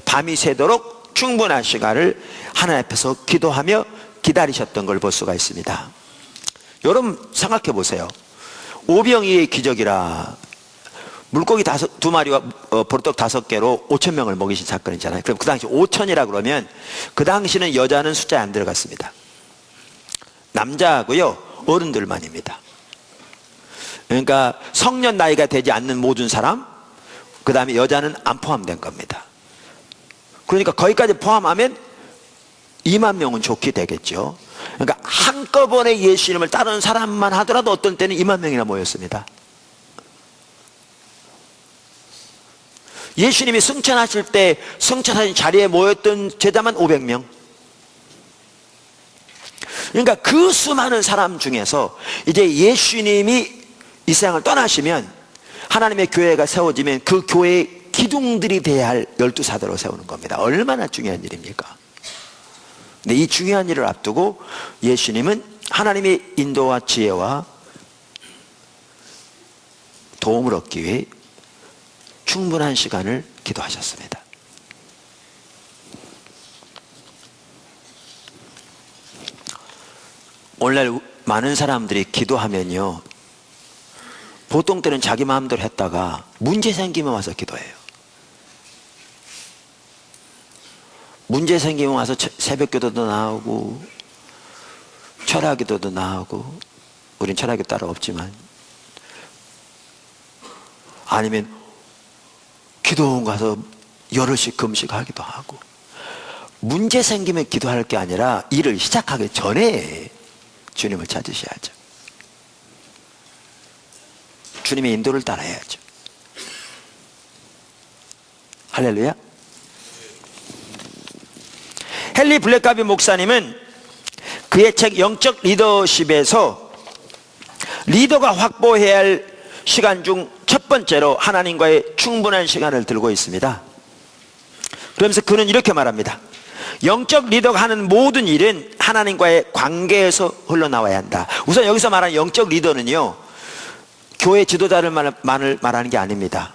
밤이 새도록 충분한 시간을 하나님 앞에서 기도하며 기다리셨던 걸 볼 수가 있습니다. 여러분 생각해 보세요. 오병이의 기적이라 물고기 2마리와 보리떡 5개로 5,000명을 먹이신 사건이잖아요. 그럼 그 당시 5,000이라 그러면 그 당시는 여자는 숫자에 안 들어갔습니다. 남자하고요 어른들만입니다. 그러니까 성년 나이가 되지 않는 모든 사람, 그 다음에 여자는 안 포함된 겁니다. 그러니까 거기까지 포함하면 2만 명은 좋게 되겠죠. 그러니까 한꺼번에 예수님을 따르는 사람만 하더라도 어떤 때는 2만 명이나 모였습니다. 예수님이 승천하실 때 승천하신 자리에 모였던 제자만 500명. 그러니까 그 수많은 사람 중에서 이제 예수님이 이 세상을 떠나시면 하나님의 교회가 세워지면 그 교회의 기둥들이 돼야 할 12사도로 세우는 겁니다. 얼마나 중요한 일입니까? 근데 이 중요한 일을 앞두고 예수님은 하나님의 인도와 지혜와 도움을 얻기 위해 충분한 시간을 기도하셨습니다. 오늘날 많은 사람들이 기도하면요 보통 때는 자기 마음대로 했다가 문제 생기면 와서 기도해요. 문제 생기면 와서 새벽기도도 나오고 철학기도도 나오고, 우린 철학이 따로 없지만, 아니면 기도원 가서 여럿씩 금식하기도 하고. 문제 생기면 기도할 게 아니라 일을 시작하기 전에 주님을 찾으셔야죠. 주님의 인도를 따라야죠. 할렐루야. 헨리 블랙가비 목사님은 그의 책 영적 리더십에서 리더가 확보해야 할 시간 중 첫 번째로 하나님과의 충분한 시간을 들고 있습니다. 그러면서 그는 이렇게 말합니다. 영적 리더가 하는 모든 일은 하나님과의 관계에서 흘러나와야 한다. 우선 여기서 말하는 영적 리더는요, 교회 지도자를 말하는 게 아닙니다.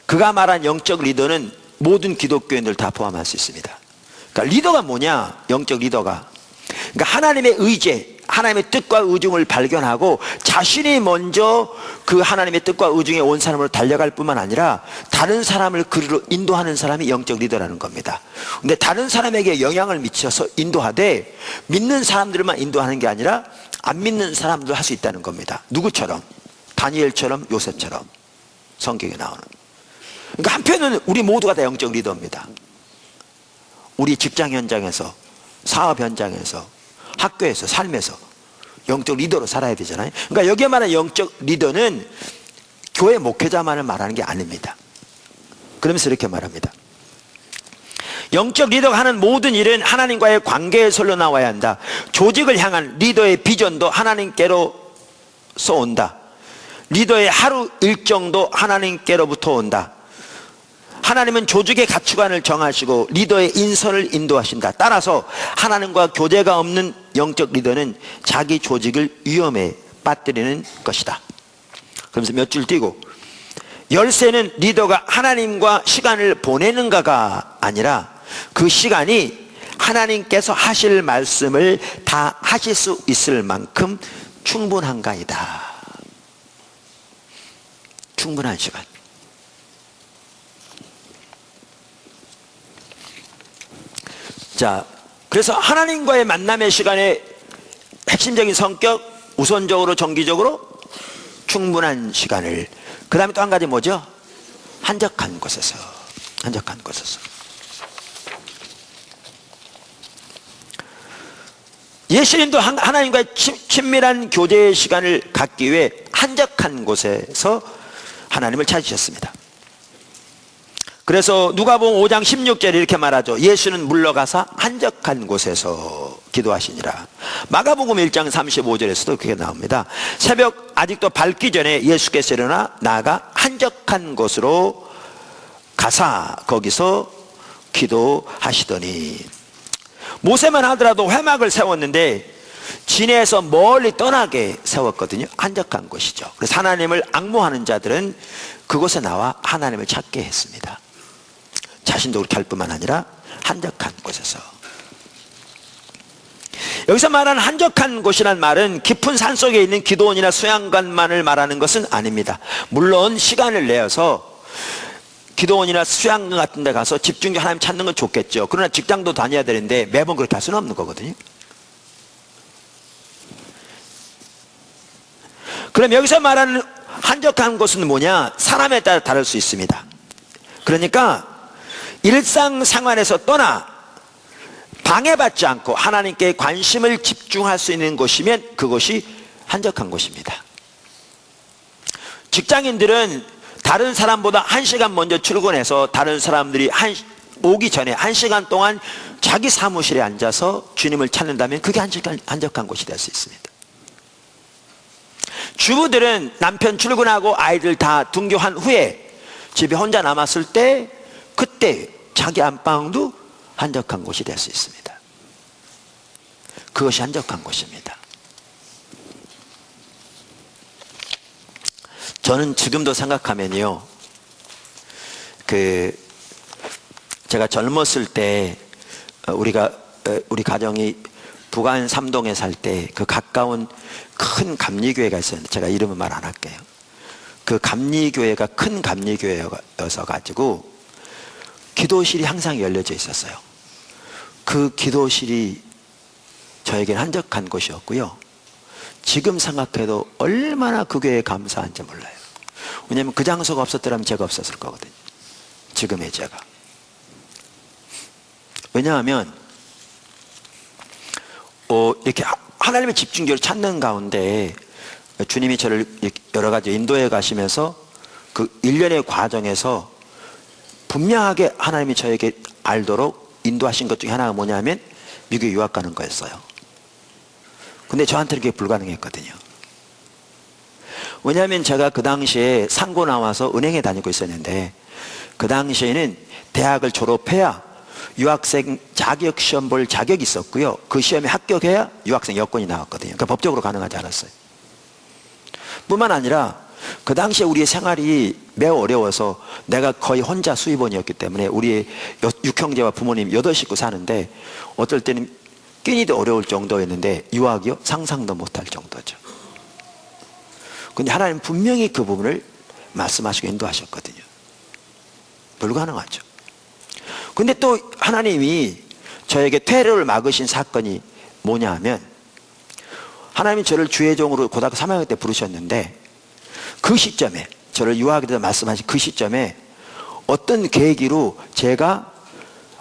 그가 말한 영적 리더는 모든 기독교인들 다 포함할 수 있습니다. 그러니까 리더가 뭐냐? 영적 리더가, 그러니까 하나님의 의제, 하나님의 뜻과 의중을 발견하고 자신이 먼저 그 하나님의 뜻과 의중에 온 사람으로 달려갈 뿐만 아니라 다른 사람을 그리로 인도하는 사람이 영적 리더라는 겁니다. 근데 다른 사람에게 영향을 미쳐서 인도하되 믿는 사람들만 인도하는 게 아니라 안 믿는 사람도 할 수 있다는 겁니다. 누구처럼? 다니엘처럼, 요셉처럼 성경에 나오는. 그러니까 한편은 우리 모두가 다 영적 리더입니다. 우리 직장 현장에서, 사업 현장에서, 학교에서, 삶에서 영적 리더로 살아야 되잖아요. 그러니까 여기에 말하는 영적 리더는 교회 목회자만을 말하는 게 아닙니다. 그러면서 이렇게 말합니다. 영적 리더가 하는 모든 일은 하나님과의 관계에서 흘러나와야 한다. 조직을 향한 리더의 비전도 하나님께로서 온다. 리더의 하루 일정도 하나님께로부터 온다. 하나님은 조직의 가치관을 정하시고 리더의 인선을 인도하신다. 따라서 하나님과 교제가 없는 영적 리더는 자기 조직을 위험에 빠뜨리는 것이다. 그러면서 몇 줄 띄고, 열쇠는 리더가 하나님과 시간을 보내는가가 아니라 그 시간이 하나님께서 하실 말씀을 다 하실 수 있을 만큼 충분한가이다. 충분한 시간. 자, 그래서 하나님과의 만남의 시간의 핵심적인 성격, 우선적으로 정기적으로 충분한 시간을, 그 다음에 또 한 가지 뭐죠? 한적한 곳에서. 한적한 곳에서. 예수님도 하나님과의 친밀한 교제의 시간을 갖기 위해 한적한 곳에서 하나님을 찾으셨습니다. 그래서 누가복음 5장 16절에 이렇게 말하죠. 예수는 물러가서 한적한 곳에서 기도하시니라. 마가복음 1장 35절에서도 그게 나옵니다. 새벽 아직도 밝기 전에 예수께서 일어나 나아가 한적한 곳으로 가사 거기서 기도하시더니. 모세만 하더라도 회막을 세웠는데 진에서 멀리 떠나게 세웠거든요. 한적한 곳이죠. 그래서 하나님을 앙모하는 자들은 그곳에 나와 하나님을 찾게 했습니다. 자신도 그렇게 할 뿐만 아니라 한적한 곳에서. 여기서 말하는 한적한 곳이란 말은 깊은 산속에 있는 기도원이나 수양관만을 말하는 것은 아닙니다. 물론 시간을 내어서 기도원이나 수양관 같은 데 가서 집중적으로 하나님 찾는 건 좋겠죠. 그러나 직장도 다녀야 되는데 매번 그렇게 할 수는 없는 거거든요. 그럼 여기서 말하는 한적한 곳은 뭐냐? 사람에 따라 다를 수 있습니다. 그러니까 일상생활에서 떠나 방해받지 않고 하나님께 관심을 집중할 수 있는 곳이면 그것이 한적한 곳입니다. 직장인들은 다른 사람보다 1시간 먼저 출근해서 다른 사람들이 오기 전에 1시간 동안 자기 사무실에 앉아서 주님을 찾는다면 그게 한적한 곳이 될 수 있습니다. 주부들은 남편 출근하고 아이들 다 등교한 후에 집에 혼자 남았을 때 그때 자기 안방도 한적한 곳이 될 수 있습니다. 그것이 한적한 곳입니다. 저는 지금도 생각하면요, 제가 젊었을 때 우리 가정이 부간 삼동에 살 때 그 가까운 큰 감리교회가 있었는데 제가 이름은 말 안 할게요. 그 감리교회가 큰 감리교회여서 가지고 기도실이 항상 열려져 있었어요. 그 기도실이 저에게는 한적한 곳이었고요. 지금 생각해도 얼마나 그 교회에 감사한지 몰라요. 왜냐하면 그 장소가 없었더라면 제가 없었을 거거든요. 지금의 제가. 왜냐하면 이렇게 하나님의 집중력을 찾는 가운데 주님이 저를 여러 가지 인도해 가시면서 그 일련의 과정에서 분명하게 하나님이 저에게 알도록 인도하신 것 중에 하나가 뭐냐면 미국에 유학 가는 거였어요. 근데 저한테는 그게 불가능했거든요. 왜냐하면 제가 그 당시에 상고 나와서 은행에 다니고 있었는데 그 당시에는 대학을 졸업해야 유학생 자격시험 볼 자격이 있었고요. 그 시험에 합격해야 유학생 여권이 나왔거든요. 그러니까 법적으로 가능하지 않았어요. 뿐만 아니라 그 당시에 우리의 생활이 매우 어려워서 내가 거의 혼자 수입원이었기 때문에 우리의 6형제와 부모님 8식구 사는데 어떨 때는 끼니도 어려울 정도였는데 유학이요? 상상도 못할 정도죠. 근데 하나님 분명히 그 부분을 말씀하시고 인도하셨거든요. 불가능하죠. 근데 또 하나님이 저에게 퇴로를 막으신 사건이 뭐냐 하면 하나님이 저를 주의 종으로 고등학교 3학년 때 부르셨는데 그 시점에 저를 유학에 대해서 말씀하신 그 시점에 어떤 계기로 제가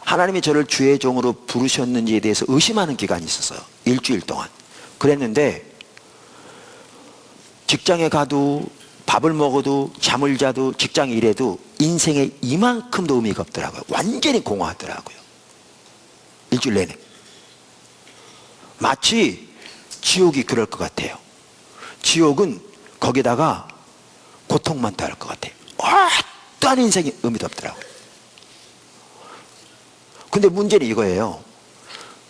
하나님이 저를 주의 종으로 부르셨는지에 대해서 의심하는 기간이 있었어요. 일주일 동안. 그랬는데 직장에 가도 밥을 먹어도 잠을 자도 직장에 일해도 인생에 이만큼도 의미가 없더라고요. 완전히 공허하더라고요. 일주일 내내. 마치 지옥이 그럴 것 같아요. 지옥은 거기다가 고통만 더할 것 같아요. 어떠한 인생에 의미도 없더라고요. 근데 문제는 이거예요.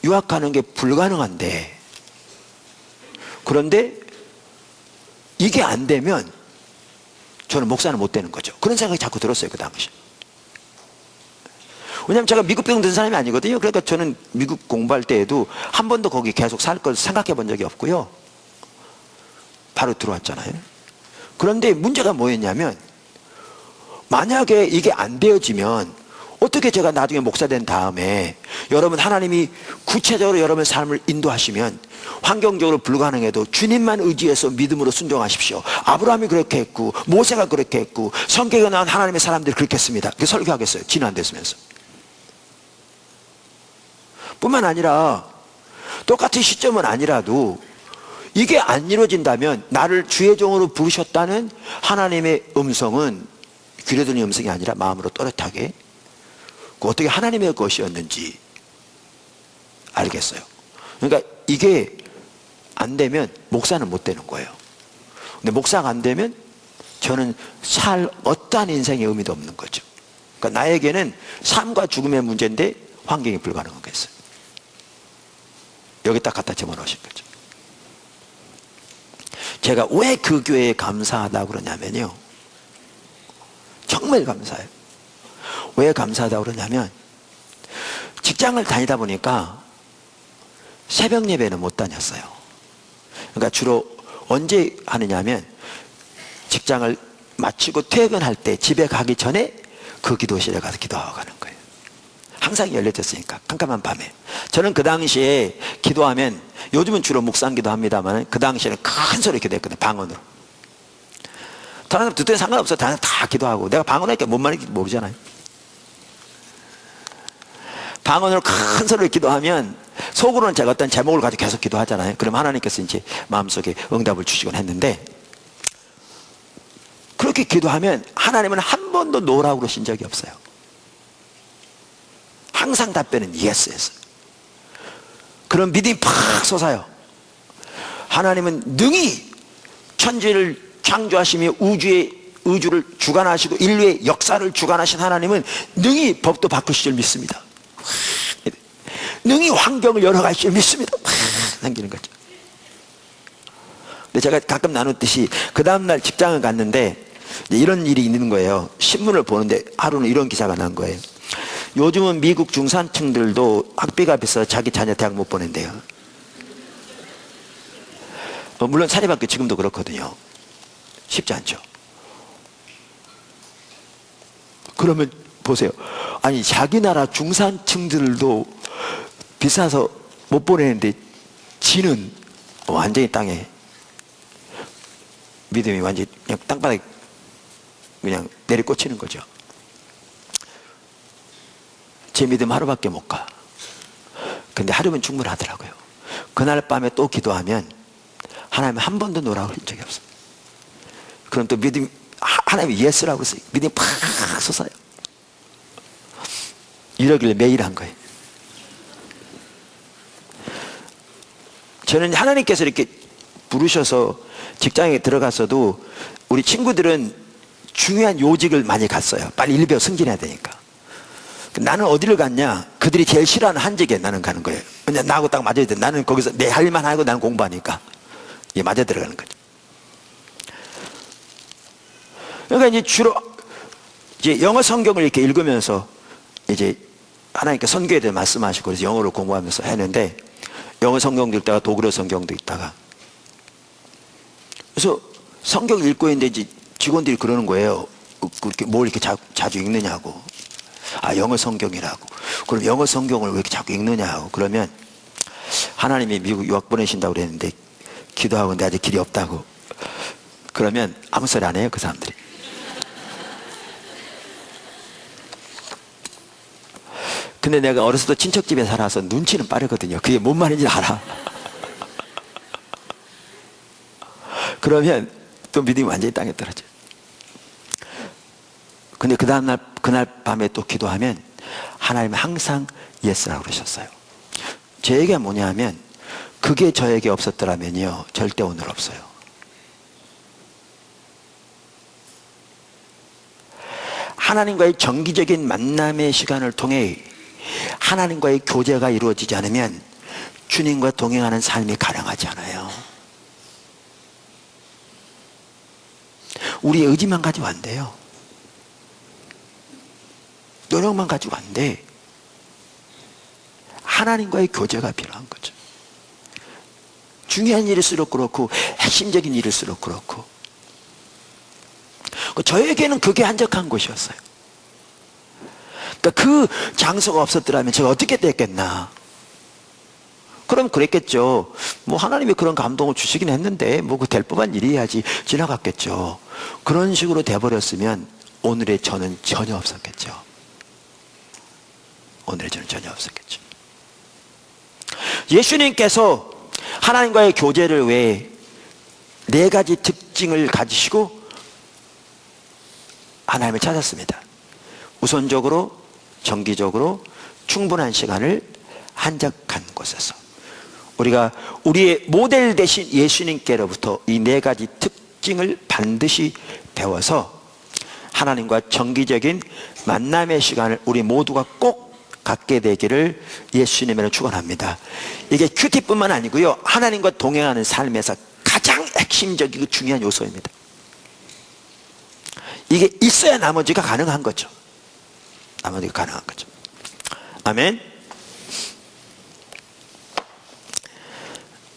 유학하는 게 불가능한데 그런데 이게 안 되면 저는 목사는 못 되는 거죠. 그런 생각이 자꾸 들었어요. 그 당시. 왜냐하면 제가 미국 배움 든 사람이 아니거든요. 그러니까 저는 미국 공부할 때에도 한 번도 거기 계속 살 걸 생각해 본 적이 없고요. 바로 들어왔잖아요. 그런데 문제가 뭐였냐면 만약에 이게 안 되어지면 어떻게 제가 나중에 목사 된 다음에 여러분 하나님이 구체적으로 여러분의 삶을 인도하시면 환경적으로 불가능해도 주님만 의지해서 믿음으로 순종하십시오. 아브라함이 그렇게 했고 모세가 그렇게 했고 성경에 나온 하나님의 사람들이 그렇게 했습니다. 그렇게 설교하겠어요. 진화 안 됐으면서. 뿐만 아니라 똑같은 시점은 아니라도 이게 안 이루어진다면 나를 주의 종으로 부르셨다는 하나님의 음성은 귀로 듣는 음성이 아니라 마음으로 또렷하게 어떻게 하나님의 것이었는지 알겠어요. 그러니까 이게 안 되면 목사는 못 되는 거예요. 근데 목사가 안 되면 저는 살 어떠한 인생의 의미도 없는 거죠. 그러니까 나에게는 삶과 죽음의 문제인데 환경이 불가능하겠어요. 여기다 갖다 집어넣으신 거죠. 제가 왜 그 교회에 감사하다고 그러냐면요, 정말 감사해요. 왜 감사하다고 그러냐면 직장을 다니다 보니까 새벽 예배는 못 다녔어요. 그러니까 주로 언제 하느냐면 직장을 마치고 퇴근할 때 집에 가기 전에 그 기도실에 가서 기도하고 가는 거예요. 항상 열려졌으니까, 깜깜한 밤에. 저는 그 당시에 기도하면, 요즘은 주로 묵상 기도합니다만 그 당시에는 큰 소리 기도했거든요. 방언으로. 다른 사람 듣더니 상관없어. 다 기도하고. 내가 방언하니까 뭔 말인지 모르잖아요. 방언으로 큰 소리를 기도하면 속으로는 제가 어떤 제목을 가지고 계속 기도하잖아요. 그럼 하나님께서 이제 마음속에 응답을 주시곤 했는데, 그렇게 기도하면 하나님은 한 번도 노라고 그러신 적이 없어요. 항상 답변은 예스였어요. 그런 믿음이 팍 솟아요. 하나님은 능히 천지를 창조하시며 우주를 주관하시고 인류의 역사를 주관하신 하나님은 능히 법도 바꾸실 줄 믿습니다. 능히 환경을 열어가실 줄 믿습니다. 생기는 거죠. 근데 제가 가끔 나눴듯이 그 다음날 직장을 갔는데 이런 일이 있는 거예요. 신문을 보는데 하루는 이런 기사가 난 거예요. 요즘은 미국 중산층들도 학비가 비싸서 자기 자녀 대학 못 보낸대요. 물론 사립학교 지금도 그렇거든요. 쉽지 않죠. 그러면 보세요. 아니, 자기 나라 중산층들도 비싸서 못 보내는데 지는 완전히 땅에 믿음이 완전히 그냥 땅바닥에 그냥 내리꽂히는 거죠. 제 믿음 하루밖에 못 가. 근데 하루면 충분하더라고요. 그날 밤에 또 기도하면 하나님 한 번도 노라고 한 적이 없어요. 그럼 또 믿음, 하나님이 예스라고 그랬어요. 믿음이 팍 솟아요. 이러길래 매일 한 거예요. 저는 하나님께서 이렇게 부르셔서 직장에 들어갔어도 우리 친구들은 중요한 요직을 많이 갔어요. 빨리 일 배워 승진해야 되니까. 나는 어디를 갔냐? 그들이 제일 싫어하는 한직에 나는 가는 거예요. 그냥 나하고 딱 맞아야 돼. 나는 거기서 내 할 일만 하고 나는 공부하니까. 이게 맞아 들어가는 거죠. 그러니까 이제 주로 이제 영어 성경을 이렇게 읽으면서 이제 하나님께 선교에 대해 말씀하시고 그래서 영어를 공부하면서 했는데, 영어 성경도 읽다가 독일어 성경도 읽다가, 그래서 성경 읽고 있는데 이제 직원들이 그러는 거예요. 그렇게 뭘 이렇게 자주 읽느냐고. 아, 영어 성경이라고. 그럼 영어 성경을 왜 이렇게 자꾸 읽느냐고. 그러면 하나님이 미국 유학 보내신다고 그랬는데 기도하고 근데 아직 길이 없다고. 그러면 아무 소리 안 해요, 그 사람들이. 근데 내가 어렸을 때 친척집에 살아서 눈치는 빠르거든요. 그게 뭔 말인지 알아. 그러면 또 믿음이 완전히 땅에 떨어져요. 근데 그 다음날, 그날 밤에 또 기도하면 하나님은 항상 예스라고 그러셨어요. 제 얘기가 뭐냐 하면, 그게 저에게 없었더라면요, 절대 오늘 없어요. 하나님과의 정기적인 만남의 시간을 통해 하나님과의 교제가 이루어지지 않으면 주님과 동행하는 삶이 가능하지 않아요. 우리의 의지만 가지고 안 돼요. 노력만 가지고 안 돼. 하나님과의 교제가 필요한 거죠. 중요한 일일수록 그렇고 핵심적인 일일수록 그렇고. 저에게는 그게 한적한 곳이었어요. 그러니까 그 장소가 없었더라면 제가 어떻게 됐겠나. 그럼 그랬겠죠. 뭐 하나님이 그런 감동을 주시긴 했는데 뭐 그 될 법한 일이야지 지나갔겠죠. 그런 식으로 돼버렸으면 오늘의 저는 전혀 없었겠죠. 오늘의 저는 전혀 없었겠죠. 예수님께서 하나님과의 교제를 위해 네 가지 특징을 가지시고 하나님을 찾았습니다. 우선적으로, 정기적으로, 충분한 시간을 한적한 곳에서. 우리가 우리의 모델 되신 예수님께로부터 이 네 가지 특징을 반드시 배워서 하나님과 정기적인 만남의 시간을 우리 모두가 꼭 갖게 되기를 예수님으로 축원합니다. 이게 큐티뿐만 아니고요, 하나님과 동행하는 삶에서 가장 핵심적이고 중요한 요소입니다. 이게 있어야 나머지가 가능한 거죠. 나머지가 가능한 거죠. 아멘.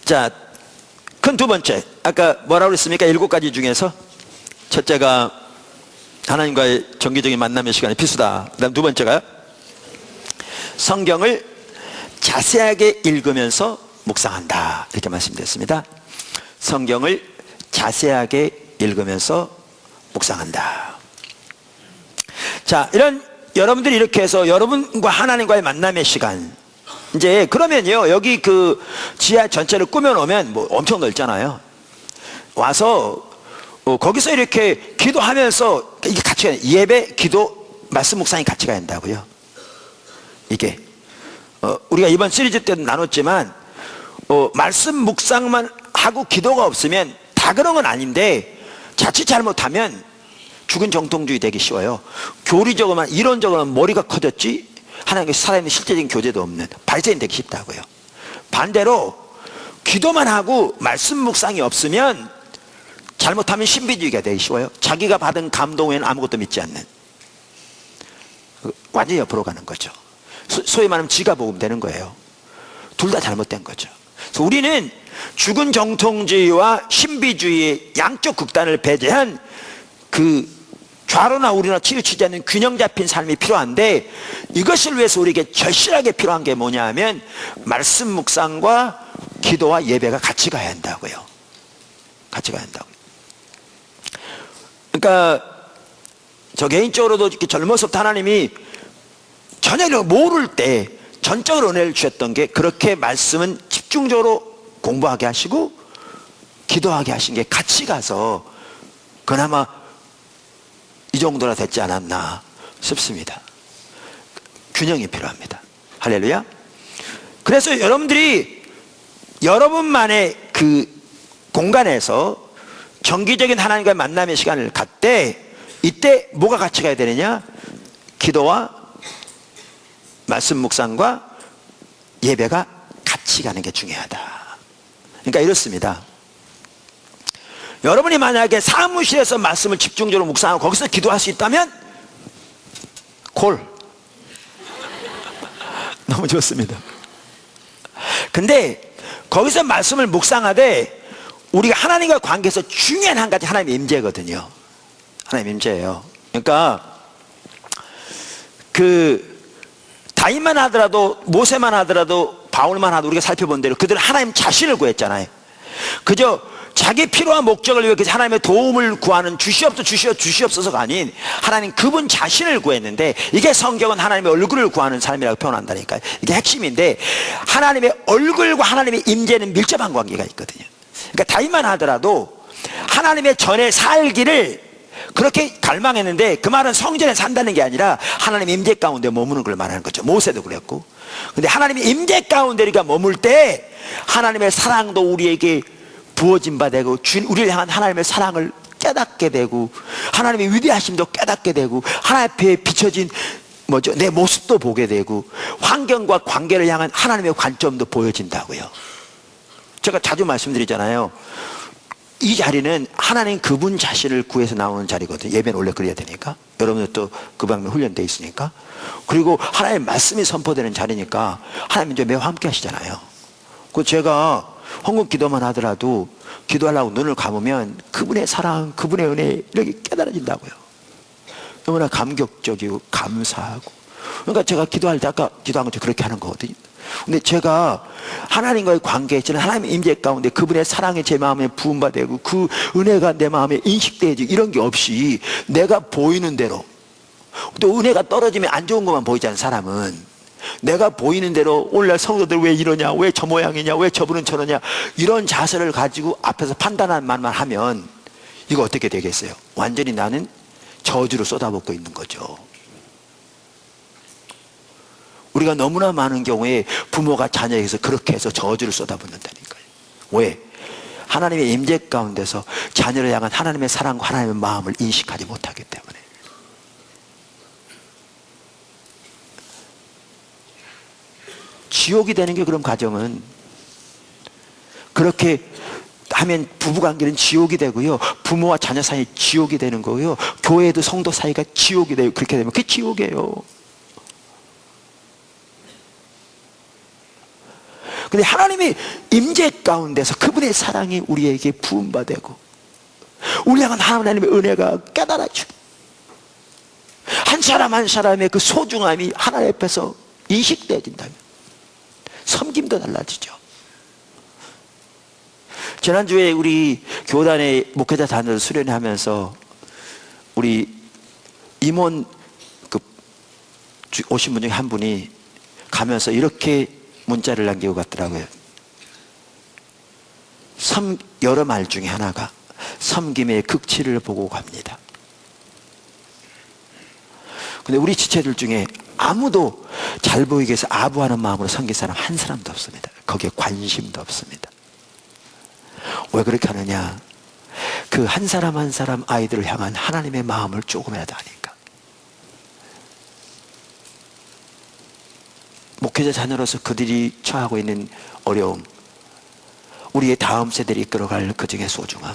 자, 큰 두 번째, 아까 뭐라고 그랬습니까? 7가지 중에서 첫째가 하나님과의 정기적인 만남의 시간이 필수다. 그 다음 두 번째가요, 성경을 자세하게 읽으면서 묵상한다, 이렇게 말씀드렸습니다. 성경을 자세하게 읽으면서 묵상한다. 자, 여러분들이 이렇게 해서 여러분과 하나님과의 만남의 시간, 이제 그러면요, 여기 그 지하 전체를 꾸며놓으면 뭐 엄청 넓잖아요. 와서 거기서 이렇게 기도하면서, 이게 같이 가야, 예배, 기도, 말씀 묵상이 같이 가야 한다고요. 이게 우리가 이번 시리즈 때도 나눴지만 말씀 묵상만 하고 기도가 없으면 다 그런 건 아닌데, 자칫 잘못하면 죽은 정통주의 되기 쉬워요. 교리적으로만, 이론적으로만 머리가 커졌지 하나님과 살아있는 실제적인 교제도 없는 바리새인 되기 쉽다고요. 반대로 기도만 하고 말씀 묵상이 없으면 잘못하면 신비주의가 되기 쉬워요. 자기가 받은 감동 외에는 아무것도 믿지 않는, 완전히 옆으로 가는 거죠. 소위 말하면 지가복음 되는 거예요. 둘 다 잘못된 거죠. 그래서 우리는 죽은 정통주의와 신비주의의 양쪽 극단을 배제한 그 좌로나 우리나 치우치지 않는 균형 잡힌 삶이 필요한데, 이것을 위해서 우리에게 절실하게 필요한 게 뭐냐 하면 말씀 묵상과 기도와 예배가 같이 가야 한다고요. 같이 가야 한다고요. 그러니까 저 개인적으로도 이렇게 젊어서부터 하나님이 저녁을 모를 때 전적으로 은혜를 주셨던 게, 그렇게 말씀은 집중적으로 공부하게 하시고 기도하게 하신 게 같이 가서 그나마 이 정도나 됐지 않았나 싶습니다. 균형이 필요합니다. 할렐루야. 그래서 여러분들이 여러분만의 그 공간에서 정기적인 하나님과의 만남의 시간을 갖되, 이때 뭐가 같이 가야 되느냐? 기도와 말씀 묵상과 예배가 같이 가는 게 중요하다. 그러니까 이렇습니다. 여러분이 만약에 사무실에서 말씀을 집중적으로 묵상하고 거기서 기도할 수 있다면 콜. 너무 좋습니다. 근데 거기서 말씀을 묵상하되 우리가 하나님과 관계에서 중요한 한 가지, 하나님의 임재거든요. 하나님의 임재예요. 그러니까 그 다윗만 하더라도, 모세만 하더라도, 바울만 하더라도 우리가 살펴본 대로 그들은 하나님 자신을 구했잖아요. 그저 자기 필요한 목적을 위해 하나님의 도움을 구하는 주시옵소서가 아닌 하나님 그분 자신을 구했는데, 이게 성경은 하나님의 얼굴을 구하는 삶이라고 표현한다니까요. 이게 핵심인데, 하나님의 얼굴과 하나님의 임재는 밀접한 관계가 있거든요. 그러니까 다윗만 하더라도 하나님의 전에 살기를 그렇게 갈망했는데, 그 말은 성전에 산다는 게 아니라 하나님의 임재 가운데 머무는 걸 말하는 거죠. 모세도 그랬고. 근데 하나님의 임재 가운데 우리가 머물 때 하나님의 사랑도 우리에게 부어진 바 되고, 우리를 향한 하나님의 사랑을 깨닫게 되고, 하나님의 위대하심도 깨닫게 되고, 하나님 앞에 비춰진 내 모습도 보게 되고, 환경과 관계를 향한 하나님의 관점도 보여진다고요. 제가 자주 말씀드리잖아요. 이 자리는 하나님 그분 자신을 구해서 나오는 자리거든요. 예배는 원래 그래야 되니까. 여러분들도 그 방면 훈련되어 있으니까. 그리고 하나님의 말씀이 선포되는 자리니까 하나님 이제 매우 함께 하시잖아요. 그 제가 헌금 기도만 하더라도 기도하려고 눈을 감으면 그분의 사랑, 그분의 은혜 이렇게 깨달아진다고요. 너무나 감격적이고 감사하고. 그러니까 제가 기도할 때 아까 기도한 것처럼 그렇게 하는 거거든요. 근데 제가 하나님과의 관계에, 저는 하나님의 임재 가운데 그분의 사랑이 제 마음에 부음받되고 그 은혜가 내 마음에 인식되지, 이런 게 없이 내가 보이는 대로, 또 은혜가 떨어지면 안 좋은 것만 보이지 않는 사람은 내가 보이는 대로 오늘날 성도들 왜 이러냐, 왜 저 모양이냐, 왜 저분은 저러냐, 이런 자세를 가지고 앞에서 판단하는 말만 하면 이거 어떻게 되겠어요? 완전히 나는 저주를 쏟아붓고 있는 거죠. 우리가 너무나 많은 경우에 부모가 자녀에게서 그렇게 해서 저주를 쏟아붓는다니까요. 왜? 하나님의 임재 가운데서 자녀를 향한 하나님의 사랑과 하나님의 마음을 인식하지 못하기 때문에. 지옥이 되는 게 그럼 가정은. 그렇게 하면 부부관계는 지옥이 되고요, 부모와 자녀 사이 지옥이 되는 거고요, 교회도 성도 사이가 지옥이 되고, 그렇게 되면 그게 지옥이에요. 근데 하나님의 임재 가운데서 그분의 사랑이 우리에게 부음받고 우리 향한 하나님의 은혜가 깨달아지고 한 사람 한 사람의 그 소중함이 하나님 앞에서 인식되어진다면 섬김도 달라지죠. 지난주에 우리 교단의 목회자 단을 수련하면서 우리 임원 오신 분 중에 한 분이 가면서 이렇게 문자를 남기고 갔더라고요. 여러 말 중에 하나가 섬김의 극치를 보고 갑니다. 근데 우리 지체들 중에 아무도 잘 보이게 해서 아부하는 마음으로 섬길 사람 한 사람도 없습니다. 거기에 관심도 없습니다. 왜 그렇게 하느냐? 그 한 사람 한 사람 아이들을 향한 하나님의 마음을 조금이라도 아니까. 목회자 자녀로서 그들이 처하고 있는 어려움, 우리의 다음 세대를 이끌어갈 그 중에 소중함,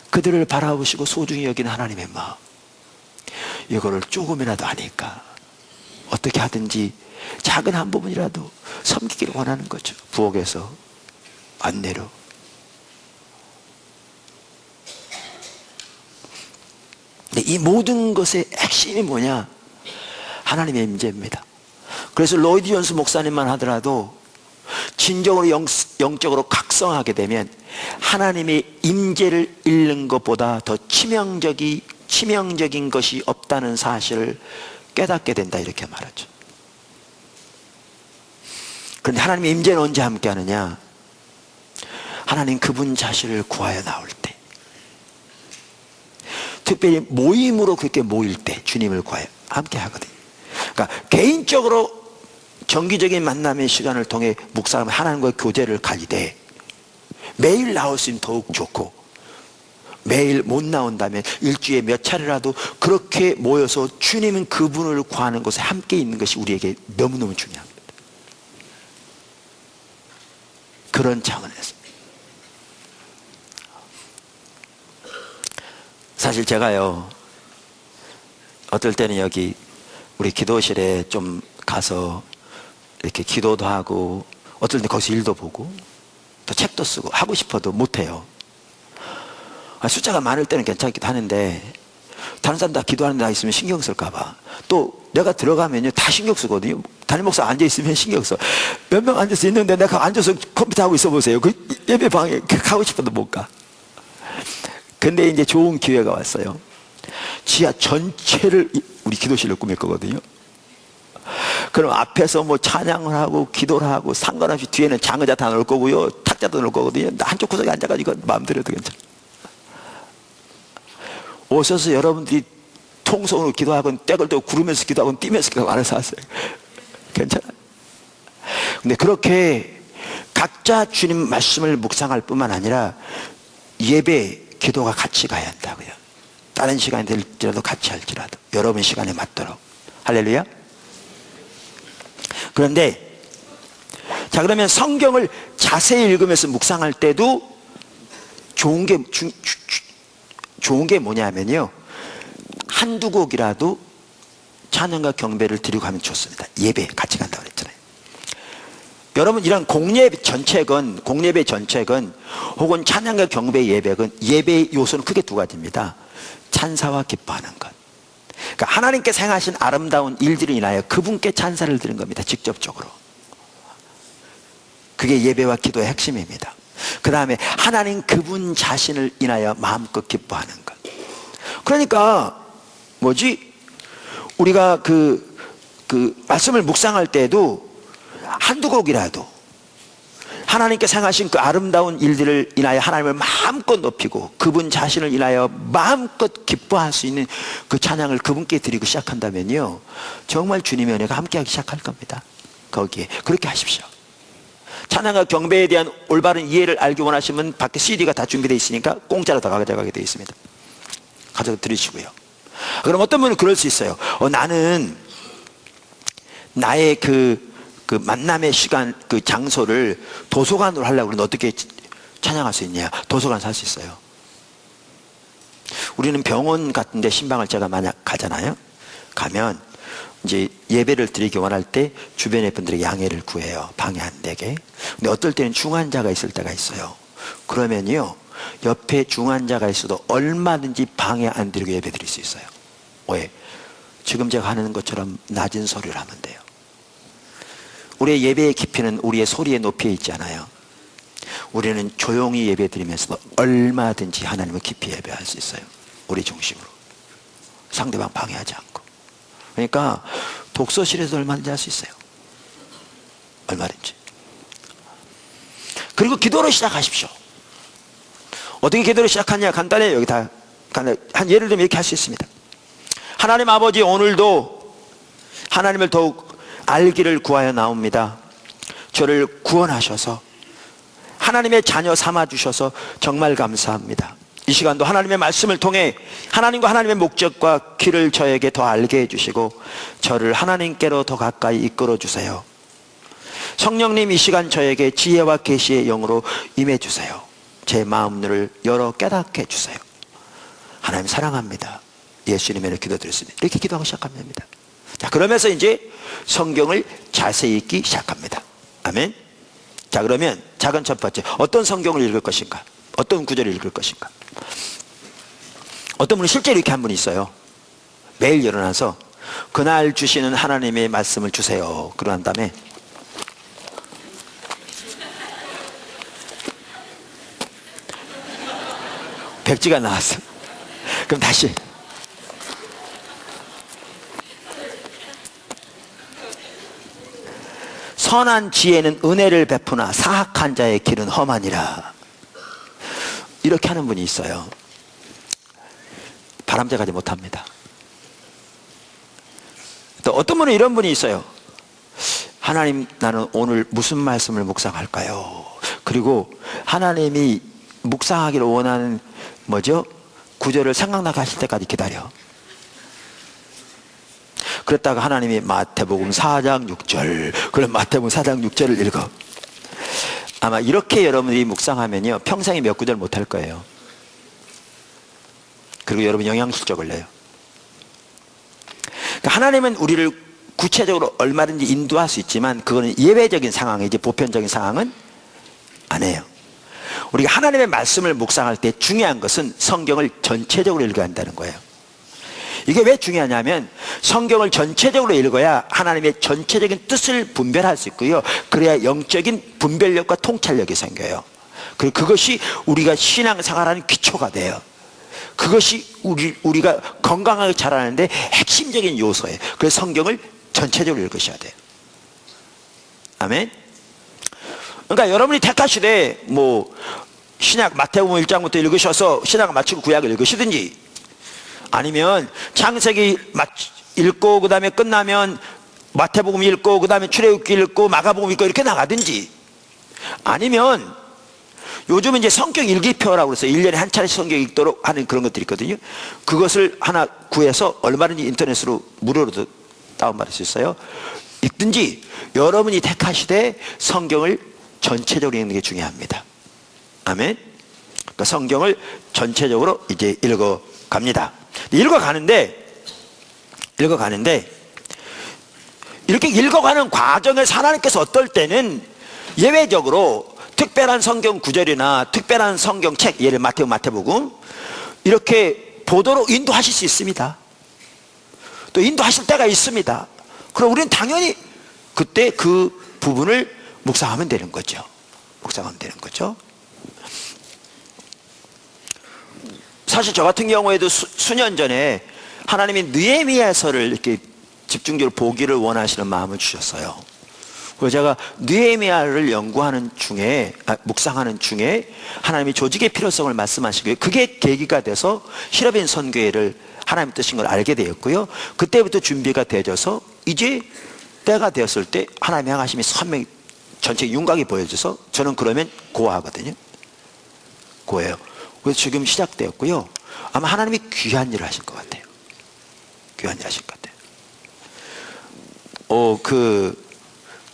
그들을 바라보시고 소중히 여기는 하나님의 마음, 이거를 조금이라도 아니까 어떻게 하든지 작은 한 부분이라도 섬기기를 원하는 거죠. 부엌에서 안내로. 근데 이 모든 것의 핵심이 뭐냐? 하나님의 임재입니다. 그래서 로이드 존스 목사님만 하더라도 진정으로 영적으로 각성하게 되면 하나님의 임재를 잃는 것보다 더 치명적인 것이 없다는 사실을 깨닫게 된다, 이렇게 말하죠. 그런데 하나님의 임재는 언제 함께 하느냐? 하나님 그분 자신을 구하여 나올 때, 특별히 모임으로 그렇게 모일 때 주님을 구하여 함께 하거든요. 그러니까 개인적으로 정기적인 만남의 시간을 통해 묵상하면 하나님과의 교제를 가지되 매일 나올 수 있으면 더욱 좋고, 매일 못 나온다면 일주일에 몇 차례라도 그렇게 모여서 주님은 그분을 구하는 곳에 함께 있는 것이 우리에게 너무너무 중요합니다. 그런 차원에서 사실 제가요, 어떨 때는 여기 우리 기도실에 좀 가서 이렇게 기도도 하고, 어떨 때 거기서 일도 보고 또 책도 쓰고 하고 싶어도 못해요. 숫자가 많을 때는 괜찮기도 하는데 다른 사람 다 기도하는 데 있으면 신경 쓸까봐, 또 내가 들어가면요 다 신경 쓰거든요. 담임 목사 앉아있으면 신경 써. 몇 명 앉아서 있는데 내가 앉아서 컴퓨터 하고 있어 보세요. 그 예배 방에 가고 싶어도 못 가. 근데 이제 좋은 기회가 왔어요. 지하 전체를 우리 기도실로 꾸밀 거거든요. 그럼 앞에서 뭐 찬양을 하고 기도를 하고 상관없이 뒤에는 장의자 다 넣을 거고요, 탁자도 넣을 거거든요. 한쪽 구석에 앉아가지고 마음대로 해도 괜찮아요. 오셔서 여러분들이 통성으로 기도하고 떼걸 떼고 구르면서 기도하고 뛰면서 기도하고 알아서 하세요. 괜찮아요. 근데 그렇게 각자 주님 말씀을 묵상할 뿐만 아니라 예배, 기도가 같이 가야 한다고요. 다른 시간이 될지라도 같이 할지라도 여러분 시간에 맞도록. 할렐루야. 그런데 자, 그러면 성경을 자세히 읽으면서 묵상할 때도 좋은 게 뭐냐면요, 한두 곡이라도 찬양과 경배를 드리고 하면 좋습니다. 예배 같이 간다고 그랬잖아요. 여러분, 이런 공예배 전책은 혹은 찬양과 경배 예배는, 예배의 요소는 크게 두 가지입니다. 찬사와 기뻐하는 것. 그러니까 하나님께서 행하신 아름다운 일들을 인하여 그분께 찬사를 드리는 겁니다. 직접적으로. 그게 예배와 기도의 핵심입니다. 그 다음에 하나님 그분 자신을 인하여 마음껏 기뻐하는 것. 그러니까 우리가 그 말씀을 묵상할 때도 한두 곡이라도 하나님께서 행하신 그 아름다운 일들을 인하여 하나님을 마음껏 높이고 그분 자신을 인하여 마음껏 기뻐할 수 있는 그 찬양을 그분께 드리고 시작한다면요, 정말 주님의 은혜가 함께하기 시작할 겁니다. 거기에 그렇게 하십시오. 찬양과 경배에 대한 올바른 이해를 알기 원하시면 밖에 CD가 다 준비되어 있으니까 공짜로 다 가져가게 되어 있습니다. 가져가 드리시고요. 그럼 어떤 분은 그럴 수 있어요. 나는 나의 그 만남의 시간, 그 장소를 도서관으로 하려고 그러는데 어떻게 찬양할 수 있냐? 도서관 살 수 있어요. 우리는 병원 같은 데 신방을제가 만약 가잖아요. 가면 이제 예배를 드리기 원할 때 주변의 분들에게 양해를 구해요. 방해 안 되게. 근데 어떨 때는 중환자가 있을 때가 있어요. 그러면요, 옆에 중환자가 있어도 얼마든지 방해 안 드리고 예배 드릴 수 있어요. 왜? 지금 제가 하는 것처럼 낮은 소리를 하면 돼요. 우리의 예배의 깊이는 우리의 소리의 높이에 있지 않아요. 우리는 조용히 예배 드리면서도 얼마든지 하나님을 깊이 예배할 수 있어요. 우리 중심으로. 상대방 방해하지 않고. 그러니까 독서실에서 얼마든지 할 수 있어요. 얼마든지. 그리고 기도로 시작하십시오. 어떻게 기도를 시작하냐? 간단해요. 여기 다 한 예를 들면 이렇게 할 수 있습니다. 하나님 아버지, 오늘도 하나님을 더욱 알기를 구하여 나옵니다. 저를 구원하셔서 하나님의 자녀 삼아주셔서 정말 감사합니다. 이 시간도 하나님의 말씀을 통해 하나님과 하나님의 목적과 길을 저에게 더 알게 해주시고 저를 하나님께로 더 가까이 이끌어주세요. 성령님, 이 시간 저에게 지혜와 계시의 영으로 임해주세요. 제 마음을 열어 깨닫게 해주세요. 하나님 사랑합니다. 예수님의 기도드렸습니다. 이렇게 기도하고 시작하면 됩니다. 자, 그러면서 이제 성경을 자세히 읽기 시작합니다. 아멘. 자, 그러면 작은 첫 번째, 어떤 성경을 읽을 것인가? 어떤 구절을 읽을 것인가? 어떤 분은 실제로 이렇게 한 분이 있어요. 매일 일어나서 그날 주시는 하나님의 말씀을 주세요. 그러한 다음에 백지가 나왔어. 그럼 다시 선한 지혜는 은혜를 베푸나 사악한 자의 길은 험하니라. 이렇게 하는 분이 있어요. 바람직하지 못합니다. 또 어떤 분은 이런 분이 있어요. 하나님, 나는 오늘 무슨 말씀을 묵상할까요? 그리고 하나님이 묵상하기를 원하는 구절을 생각나게 하실 때까지 기다려. 그랬다가 하나님이 마태복음 4장 6절, 그럼 마태복음 4장 6절을 읽어. 아마 이렇게 여러분이 묵상하면요, 평생에 몇 구절 못할 거예요. 그리고 여러분 영양실적을 내요. 그러니까 하나님은 우리를 구체적으로 얼마든지 인도할 수 있지만 그거는 예외적인 상황이지 보편적인 상황은 아니에요. 우리가 하나님의 말씀을 묵상할 때 중요한 것은 성경을 전체적으로 읽어야 한다는 거예요. 이게 왜 중요하냐면 성경을 전체적으로 읽어야 하나님의 전체적인 뜻을 분별할 수 있고요. 그래야 영적인 분별력과 통찰력이 생겨요. 그리고 그것이 우리가 신앙생활하는 기초가 돼요. 그것이 우리가 건강하게 자라는데 핵심적인 요소예요. 그래서 성경을 전체적으로 읽으셔야 돼요. 아멘. 그러니까 여러분이 택하시되 신약 마태복음 1장부터 읽으셔서 신약을 마치고 구약을 읽으시든지, 아니면 창세기 읽고 그 다음에 끝나면 마태복음 읽고 그 다음에 출애굽기 읽고 마가복음 읽고 이렇게 나가든지, 아니면 요즘은 이제 성경 일기표라고 해서 1년에 한 차례씩 성경 읽도록 하는 그런 것들이 있거든요. 그것을 하나 구해서 얼마든지 인터넷으로 무료로 다운받을 수 있어요. 읽든지, 여러분이 택하시되 성경을 전체적으로 읽는 게 중요합니다. 아멘. 그러니까 성경을 전체적으로 이제 읽어갑니다. 읽어가는데 이렇게 읽어가는 과정에서 하나님께서 어떨 때는 예외적으로 특별한 성경 구절이나 특별한 성경책, 예를 마태복음 이렇게 보도로 인도하실 수 있습니다. 또 인도하실 때가 있습니다. 그럼 우리는 당연히 그때 그 부분을 묵상하면 되는 거죠. 사실 저 같은 경우에도 수년 전에 하나님이 느헤미야서를 이렇게 집중적으로 보기를 원하시는 마음을 주셨어요. 그래서 제가 느헤미야를 연구하는 중에, 묵상하는 중에 하나님이 조직의 필요성을 말씀하시고요. 그게 계기가 돼서 히라빈 선교회를 하나님 뜻인 걸 알게 되었고요. 그때부터 준비가 되어져서 이제 때가 되었을 때 하나님의 향하심이 선명히 전체 윤곽이 보여져서 저는 그러면 고하거든요. 고해요. 그래서 지금 시작되었고요. 아마 하나님이 귀한 일을 하실 것 같아요.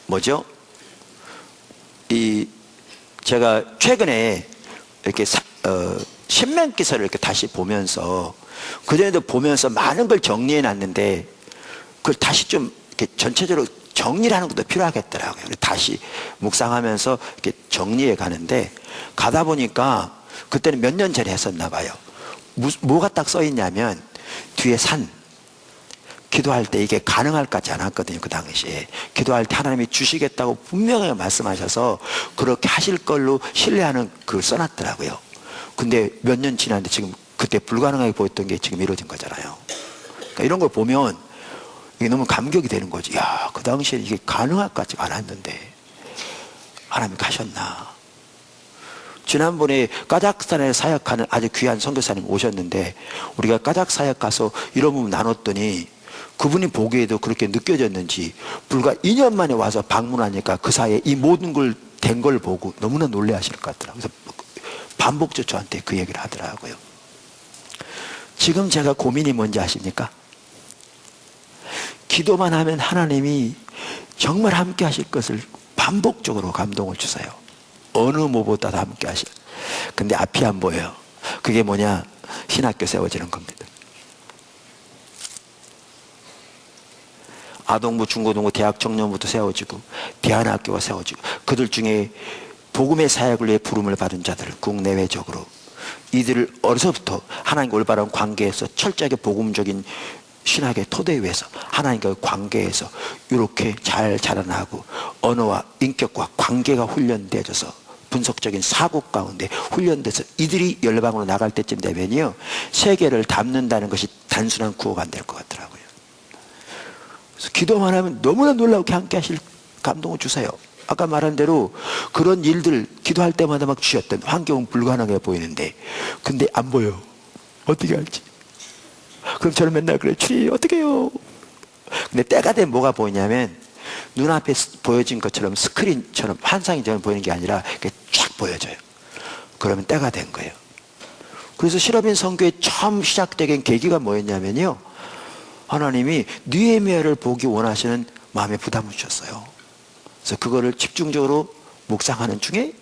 뭐죠? 제가 최근에 이렇게 신명기서를 이렇게 다시 보면서, 그전에도 보면서 많은 걸 정리해 놨는데, 그걸 다시 좀 이렇게 전체적으로 정리를 하는 것도 필요하겠더라고요. 다시 묵상하면서 이렇게 정리해 가는데, 가다 보니까 그때는 몇 년 전에 했었나 봐요. 뭐가 딱 써 있냐면, 뒤에 산, 기도할 때 이게 가능할 것 같지 않았거든요. 그 당시에 기도할 때 하나님이 주시겠다고 분명하게 말씀하셔서 그렇게 하실 걸로 신뢰하는 글 써놨더라고요. 근데 몇 년 지났는데 지금 그때 불가능하게 보였던 게 지금 이루어진 거잖아요. 그러니까 이런 걸 보면 이게 너무 감격이 되는 거지. 야, 그 당시에 이게 가능할 것 같지가 않았는데 하나님이 가셨나. 지난번에 까자흐스탄에 사역하는 아주 귀한 선교사님 오셨는데, 우리가 까자흐 사역 가서 이런 부분 나눴더니 그분이 보기에도 그렇게 느껴졌는지 불과 2년 만에 와서 방문하니까 그 사이에 이 모든 걸 된 걸 보고 너무나 놀라하실 것 같더라고요. 그래서 반복적으로 저한테 그 얘기를 하더라고요. 지금 제가 고민이 뭔지 아십니까? 기도만 하면 하나님이 정말 함께 하실 것을 반복적으로 감동을 주세요. 어느 뭐보다도 함께 하셔. 근데 앞이 안 보여요. 그게 뭐냐? 신학교 세워지는 겁니다. 아동부, 중고등부, 대학 청년부도 세워지고 대안학교가 세워지고, 그들 중에 복음의 사역을 위해 부름을 받은 자들, 국내외적으로 이들을 어려서부터 하나님과 올바른 관계에서 철저하게 복음적인 신학의 토대 위에서 하나님과의 관계에서 이렇게 잘 자라나고 언어와 인격과 관계가 훈련되어져서 분석적인 사고 가운데 훈련돼서 이들이 열방으로 나갈 때쯤 되면요, 세계를 담는다는 것이 단순한 구호가 안 될 것 같더라고요. 그래서 기도만 하면 너무나 놀랍게 함께 하실 감동을 주세요. 아까 말한 대로 그런 일들 기도할 때마다 막 주셨던 환경은 불가능해 보이는데, 근데 안 보여. 어떻게 할지. 그럼 저는 맨날 그래, 주님 어떻게 해요? 근데 때가 되면 뭐가 보이냐면, 눈앞에 보여진 것처럼 스크린처럼 환상이 저는 보이는 게 아니라 이렇게 쫙 보여져요. 그러면 때가 된 거예요. 그래서 실업인 선교의 처음 시작된 계기가 뭐였냐면요, 하나님이 느헤미야를 보기 원하시는 마음에 부담을 주셨어요. 그래서 그거를 집중적으로 묵상하는 중에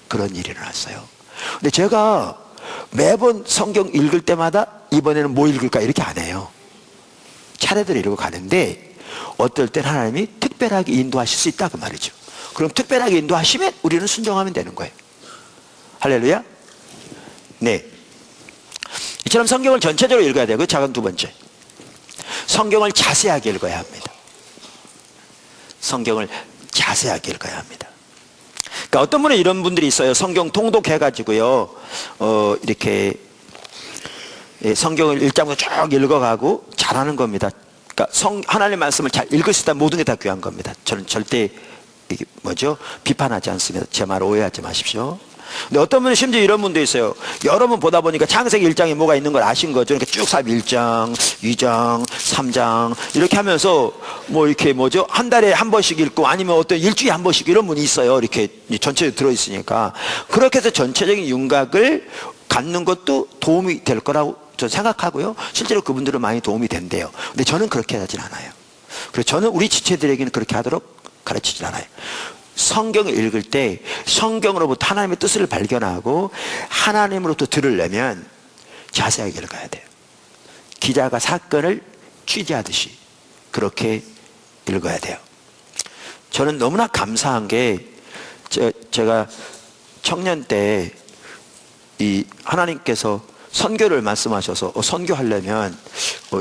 그런 일이 일어났어요. 근데 제가 매번 성경 읽을 때마다 이번에는 뭐 읽을까 이렇게 안 해요. 차례대로 이러고 가는데, 어떨 땐 하나님이 특별하게 인도하실 수 있다 그 말이죠. 그럼 특별하게 인도하시면 우리는 순종하면 되는 거예요. 할렐루야. 네, 이처럼 성경을 전체적으로 읽어야 되고, 작은 두 번째, 성경을 자세하게 읽어야 합니다. 성경을 자세하게 읽어야 합니다. 그러니까 어떤 분은 이런 분들이 있어요. 성경 통독해가지고요, 이렇게 성경을 1장부터 쭉 읽어가고 잘하는 겁니다. 그러니까 하나님의 말씀을 잘 읽을 수 있다면 모든 게 다 귀한 겁니다. 저는 절대 이게 비판하지 않습니다. 제 말 오해하지 마십시오. 근데 어떤 분은 심지어 이런 분도 있어요. 여러 번 보다 보니까 창세기 1장에 뭐가 있는 걸 아신 거죠. 그러니까 쭉 1장, 2장, 3장 이렇게 하면서 이렇게 한 달에 한 번씩 읽고, 아니면 어떤 일주일에 한 번씩, 이런 분이 있어요. 이렇게 전체에 들어있으니까. 그렇게 해서 전체적인 윤곽을 갖는 것도 도움이 될 거라고 저는 생각하고요. 실제로 그분들은 많이 도움이 된대요. 근데 저는 그렇게 하진 않아요. 그래서 저는 우리 지체들에게는 그렇게 하도록 가르치진 않아요. 성경을 읽을 때 성경으로부터 하나님의 뜻을 발견하고 하나님으로부터 들으려면 자세하게 읽어야 돼요. 기자가 사건을 취재하듯이 그렇게 읽어야 돼요. 저는 너무나 감사한 게, 제가 청년 때 이 하나님께서 선교를 말씀하셔서 선교하려면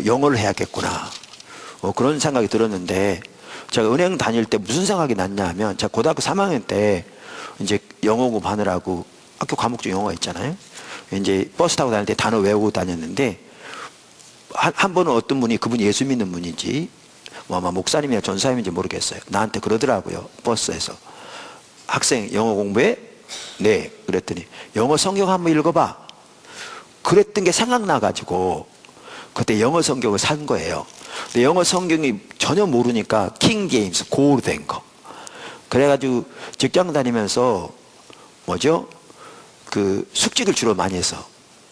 영어를 해야겠구나, 그런 생각이 들었는데, 제가 은행 다닐 때 무슨 생각이 났냐 하면, 제가 고등학교 3학년 때 이제 영어 공부하느라고 학교 과목 중 영어가 있잖아요. 이제 버스 타고 다닐 때 단어 외우고 다녔는데, 한 번은 어떤 분이, 그분이 예수 믿는 분인지 아마 목사님이나 전사님인지 모르겠어요. 나한테 그러더라고요. 버스에서, 학생 영어 공부해? 네. 그랬더니 영어 성경 한번 읽어봐. 그랬던 게 생각나가지고 그때 영어 성경을 산 거예요. 근데 영어 성경이 전혀 모르니까 킹 제임스 고로 된 거. 그래가지고 직장 다니면서 그 숙직을 주로 많이 해서,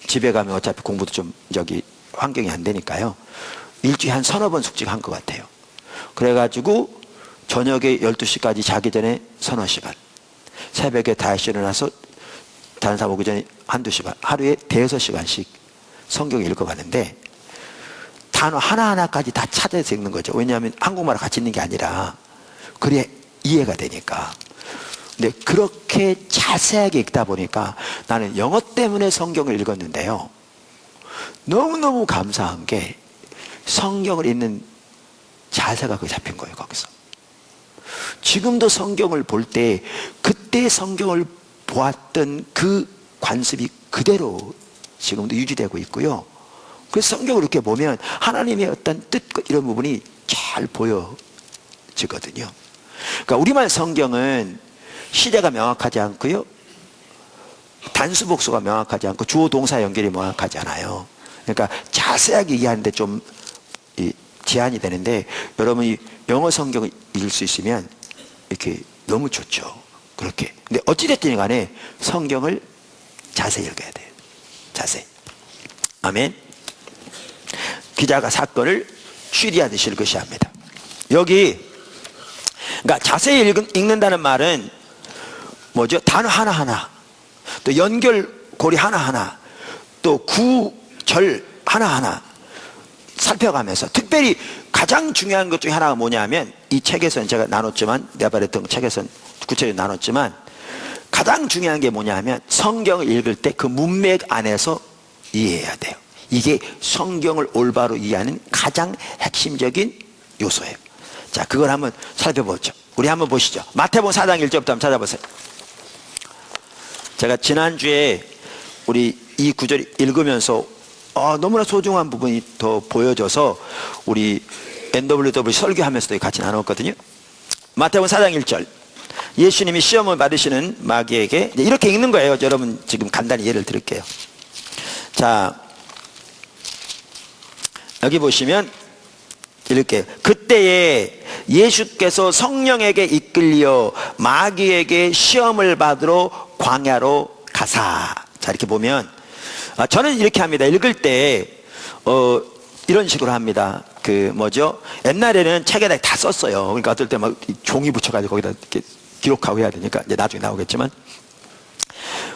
집에 가면 어차피 공부도 좀 환경이 안 되니까요, 일주일에 한 서너 번 숙직한 것 같아요. 그래가지고 저녁에 12시까지 자기 전에 서너 시간, 새벽에 다시 일어나서 다른 사람 오기 전에 한두 시간, 하루에 대여섯 시간씩 성경을 읽어가는데 단어 하나하나까지 다 찾아서 읽는 거죠. 왜냐하면 한국말을 같이 읽는 게 아니라 그래야 이해가 되니까. 근데 그렇게 자세하게 읽다 보니까 나는 영어 때문에 성경을 읽었는데요, 너무너무 감사한 게 성경을 읽는 자세가 그게 잡힌 거예요. 거기서 지금도 성경을 볼 때 그때 성경을 보았던 그 관습이 그대로 지금도 유지되고 있고요. 그래서 성경을 이렇게 보면 하나님의 어떤 뜻 이런 부분이 잘 보여지거든요. 그러니까 우리말 성경은 시제가 명확하지 않고요, 단수 복수가 명확하지 않고 주어 동사 연결이 명확하지 않아요. 그러니까 자세하게 이해하는데 좀 제한이 되는데, 여러분이 영어 성경을 읽을 수 있으면 이렇게 너무 좋죠. 그렇게. 근데 어찌됐든 간에 성경을 자세히 읽어야 돼요. 자세히. 아멘. 기자가 사건을 추리하듯이 읽으셔야 합니다. 여기 그러니까 자세히 읽는다는 말은 뭐죠? 단어 하나하나, 또 연결고리 하나하나, 또 구절 하나하나 살펴가면서, 특별히 가장 중요한 것 중에 하나가 뭐냐면, 이 책에서는 제가 나눴지만, 내가 말했던 책에서는 구체적으로 나눴지만, 가장 중요한 게 뭐냐면 성경을 읽을 때 그 문맥 안에서 이해해야 돼요. 이게 성경을 올바로 이해하는 가장 핵심적인 요소예요. 자, 그걸 한번 살펴보죠. 우리 한번 보시죠. 마태복음 4장 1절부터 한번 찾아보세요. 제가 지난주에 우리 이 구절 읽으면서 너무나 소중한 부분이 더 보여져서 우리 NWW 설교하면서도 같이 나눴거든요. 마태복음 4장 1절. 예수님이 시험을 받으시는 마귀에게 이렇게 읽는 거예요. 여러분 지금 간단히 예를 들을게요. 자, 여기 보시면 이렇게, 그때에 예수께서 성령에게 이끌려 마귀에게 시험을 받으러 광야로 가사. 자, 이렇게 보면 저는 이렇게 합니다. 읽을 때 이런 식으로 합니다. 그 뭐죠? 옛날에는 책에다 다 썼어요. 그러니까 어떨 때 막 종이 붙여가지고 거기다 이렇게 기록하고 해야 되니까, 이제 나중에 나오겠지만,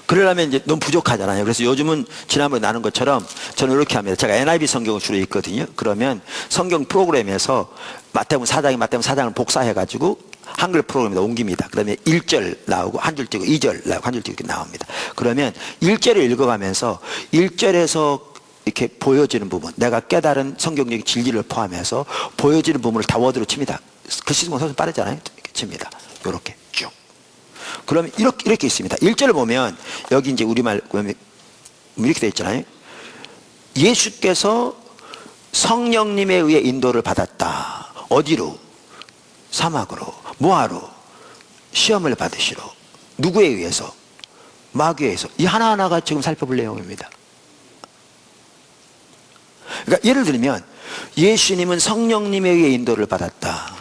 그러려면 이제 너무 부족하잖아요. 그래서 요즘은 지난번에 나눈 것처럼 저는 이렇게 합니다. 제가 NIV 성경을 주로 읽거든요. 그러면 성경 프로그램에서 마태복음 4장을 복사해가지고 한글 프로그램에다 옮깁니다. 그 다음에 1절 나오고 한 줄 띄고 2절 나오고 한 줄 띄고 이렇게 나옵니다. 그러면 1절을 읽어가면서 1절에서 이렇게 보여지는 부분, 내가 깨달은 성경적인 진리를 포함해서 보여지는 부분을 다 워드로 칩니다. 글씨 쓰는 건 빠르잖아요. 이렇게 칩니다. 이렇게 쭉. 그러면 이렇게 있습니다. 1절을 보면 여기 이제 우리말 이렇게 되어 있잖아요. 예수께서 성령님에 의해 인도를 받았다. 어디로? 사막으로. 뭐하러? 시험을 받으시러. 누구에 의해서? 마귀에 의해서. 이 하나하나가 지금 살펴볼 내용입니다. 그러니까 예를 들면 예수님은 성령님에 의해 인도를 받았다.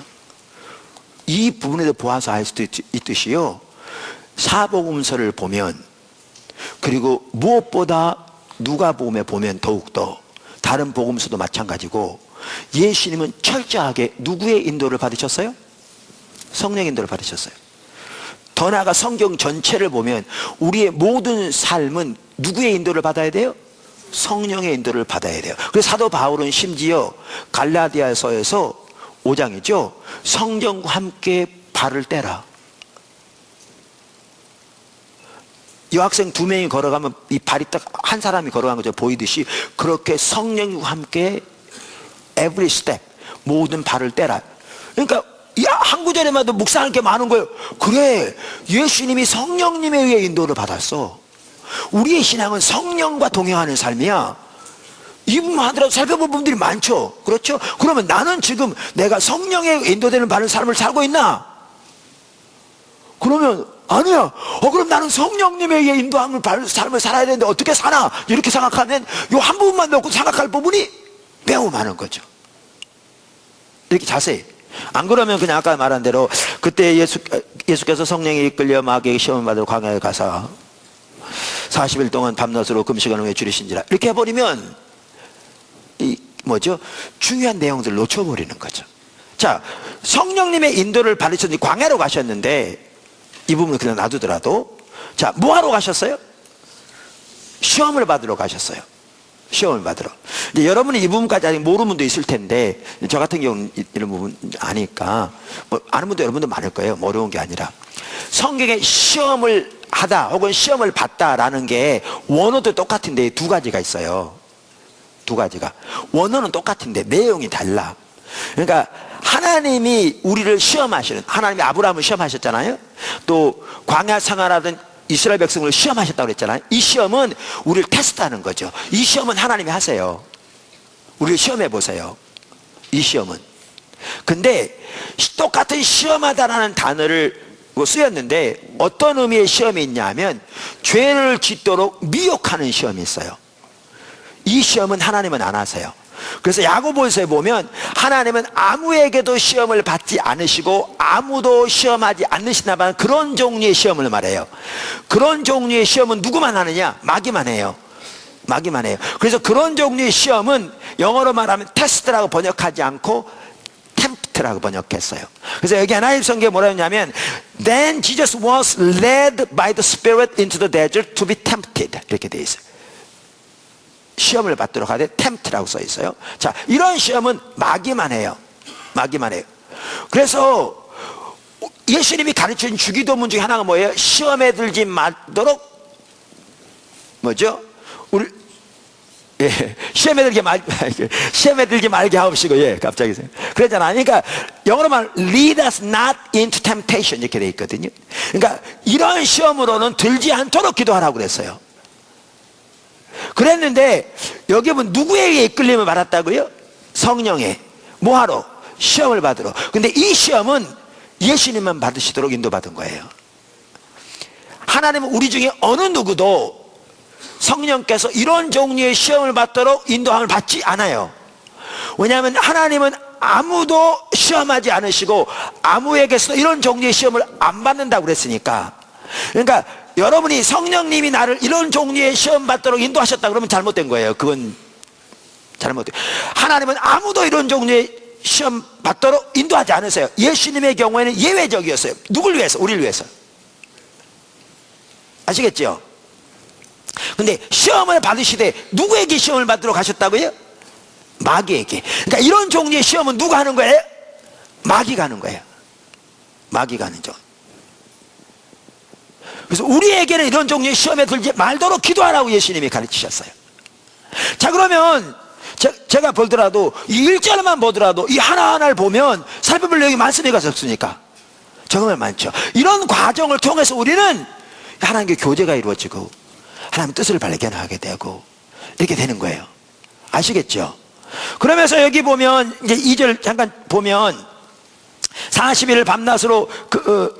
이 부분에도 보아서 알 수도 있듯이요, 사복음서를 보면, 그리고 무엇보다 누가복음에 보면 더욱더, 다른 복음서도 마찬가지고, 예수님은 철저하게 누구의 인도를 받으셨어요? 성령 인도를 받으셨어요. 더 나아가 성경 전체를 보면 우리의 모든 삶은 누구의 인도를 받아야 돼요? 성령의 인도를 받아야 돼요. 그래서 사도 바울은 심지어 갈라디아서에서 5장이죠. 성령과 함께 발을 떼라. 여학생 2명이 걸어가면 이 발이 딱 한 사람이 걸어간 거죠. 보이듯이 그렇게 성령과 함께 every step, 모든 발을 떼라. 그러니까 한 구절에만 해도 묵상할 게 많은 거예요. 그래, 예수님이 성령님에 의해 인도를 받았어. 우리의 신앙은 성령과 동행하는 삶이야. 이 부분만 하더라도 살펴볼 부분들이 많죠. 그렇죠? 그러면 나는 지금 내가 성령에 인도되는 바른 삶을 살고 있나? 그러면 아니야. 그럼 나는 성령님에 의해 인도하는 바른 삶을 살아야 되는데 어떻게 사나? 이렇게 생각하면 요 한 부분만 놓고 생각할 부분이 매우 많은 거죠. 이렇게 자세히. 안 그러면 그냥 아까 말한 대로 그때 예수께서 성령에 이끌려 마귀에게 시험을 받으러 광야에 가사 40일 동안 밤낮으로 금식하는 후에 줄이신지라, 이렇게 해버리면 이 뭐죠? 중요한 내용들을 놓쳐버리는 거죠. 자, 성령님의 인도를 받으셨는데 광야로 가셨는데 이 부분을 그냥 놔두더라도, 자, 뭐 하러 가셨어요? 시험을 받으러 가셨어요. 시험을 받으러. 이제 여러분이 이 부분까지 아직 모르는 분도 있을 텐데, 저 같은 경우는 이런 부분 아니까, 뭐 아는 분도 여러분도 많을 거예요. 뭐 어려운 게 아니라. 성경에 시험을 하다 혹은 시험을 받다라는 게 원어도 똑같은데 두 가지가 있어요. 두 가지가. 원어는 똑같은데 내용이 달라. 그러니까 하나님이 우리를 시험하시는, 하나님이 아브라함을 시험하셨잖아요. 또 광야 생활하던 이스라엘 백성을 시험하셨다고 그랬잖아요. 이 시험은 우리를 테스트하는 거죠. 이 시험은 하나님이 하세요. 우리를 시험해 보세요. 이 시험은. 근데 똑같은 시험하다라는 단어를 쓰였는데 어떤 의미의 시험이 있냐면 죄를 짓도록 미혹하는 시험이 있어요. 이 시험은 하나님은 안 하세요. 그래서 야고보서에 보면 하나님은 아무에게도 시험을 받지 않으시고 아무도 시험하지 않으시나 봐요. 그런 종류의 시험을 말해요. 그런 종류의 시험은 누구만 하느냐? 마귀만 해요. 마귀만 해요. 그래서 그런 종류의 시험은 영어로 말하면 테스트라고 번역하지 않고 tempt라고 번역했어요. 그래서 여기 하나님 성경에 뭐라 했냐면 Then Jesus was led by the Spirit into the desert to be tempted, 이렇게 돼 있어요. 시험을 받도록 하되 tempt라고 써 있어요. 자, 이런 시험은 마귀만 해요. 마귀만 해요. 그래서 예수님이 가르친 주기도문 중에 하나가 뭐예요? 시험에 들지 말도록, 뭐죠? 우리, 예, 시험에 들지 말게 하옵시고, 예, 갑자기. 그러잖아. 그러니까, 영어로 말하면, lead us not into temptation, 이렇게 돼 있거든요. 그러니까, 이런 시험으로는 들지 않도록 기도하라고 그랬어요. 그랬는데, 여기 보면 누구에게 이끌림을 받았다고요? 성령에. 뭐하러? 시험을 받으러. 근데 이 시험은 예수님만 받으시도록 인도받은 거예요. 하나님은 우리 중에 어느 누구도 성령께서 이런 종류의 시험을 받도록 인도함을 받지 않아요. 왜냐하면 하나님은 아무도 시험하지 않으시고 아무에게서도 이런 종류의 시험을 안 받는다고 그랬으니까. 그러니까 여러분이 성령님이 나를 이런 종류의 시험 받도록 인도하셨다 그러면 잘못된 거예요. 그건 잘못돼요. 하나님은 아무도 이런 종류의 시험 받도록 인도하지 않으세요. 예수님의 경우에는 예외적이었어요. 누굴 위해서? 우리를 위해서. 아시겠죠? 근데 시험을 받으시되 누구에게 시험을 받으러 가셨다고요? 마귀에게. 그러니까 이런 종류의 시험은 누가 하는 거예요? 마귀가 하는 거예요. 마귀가 하는 종. 그래서 우리에게는 이런 종류의 시험에 들지 말도록 기도하라고 예수님이 가르치셨어요. 자, 그러면 제가 보더라도 이 1절만 보더라도 이 하나하나를 보면 살펴볼 내용이 많습니까? 적습니까? 정말 많죠. 이런 과정을 통해서 우리는 하나님께 교제가 이루어지고 하나님의 뜻을 발견하게 되고 이렇게 되는 거예요. 아시겠죠? 그러면서 여기 보면 이제 2절 잠깐 보면 40일을 밤낮으로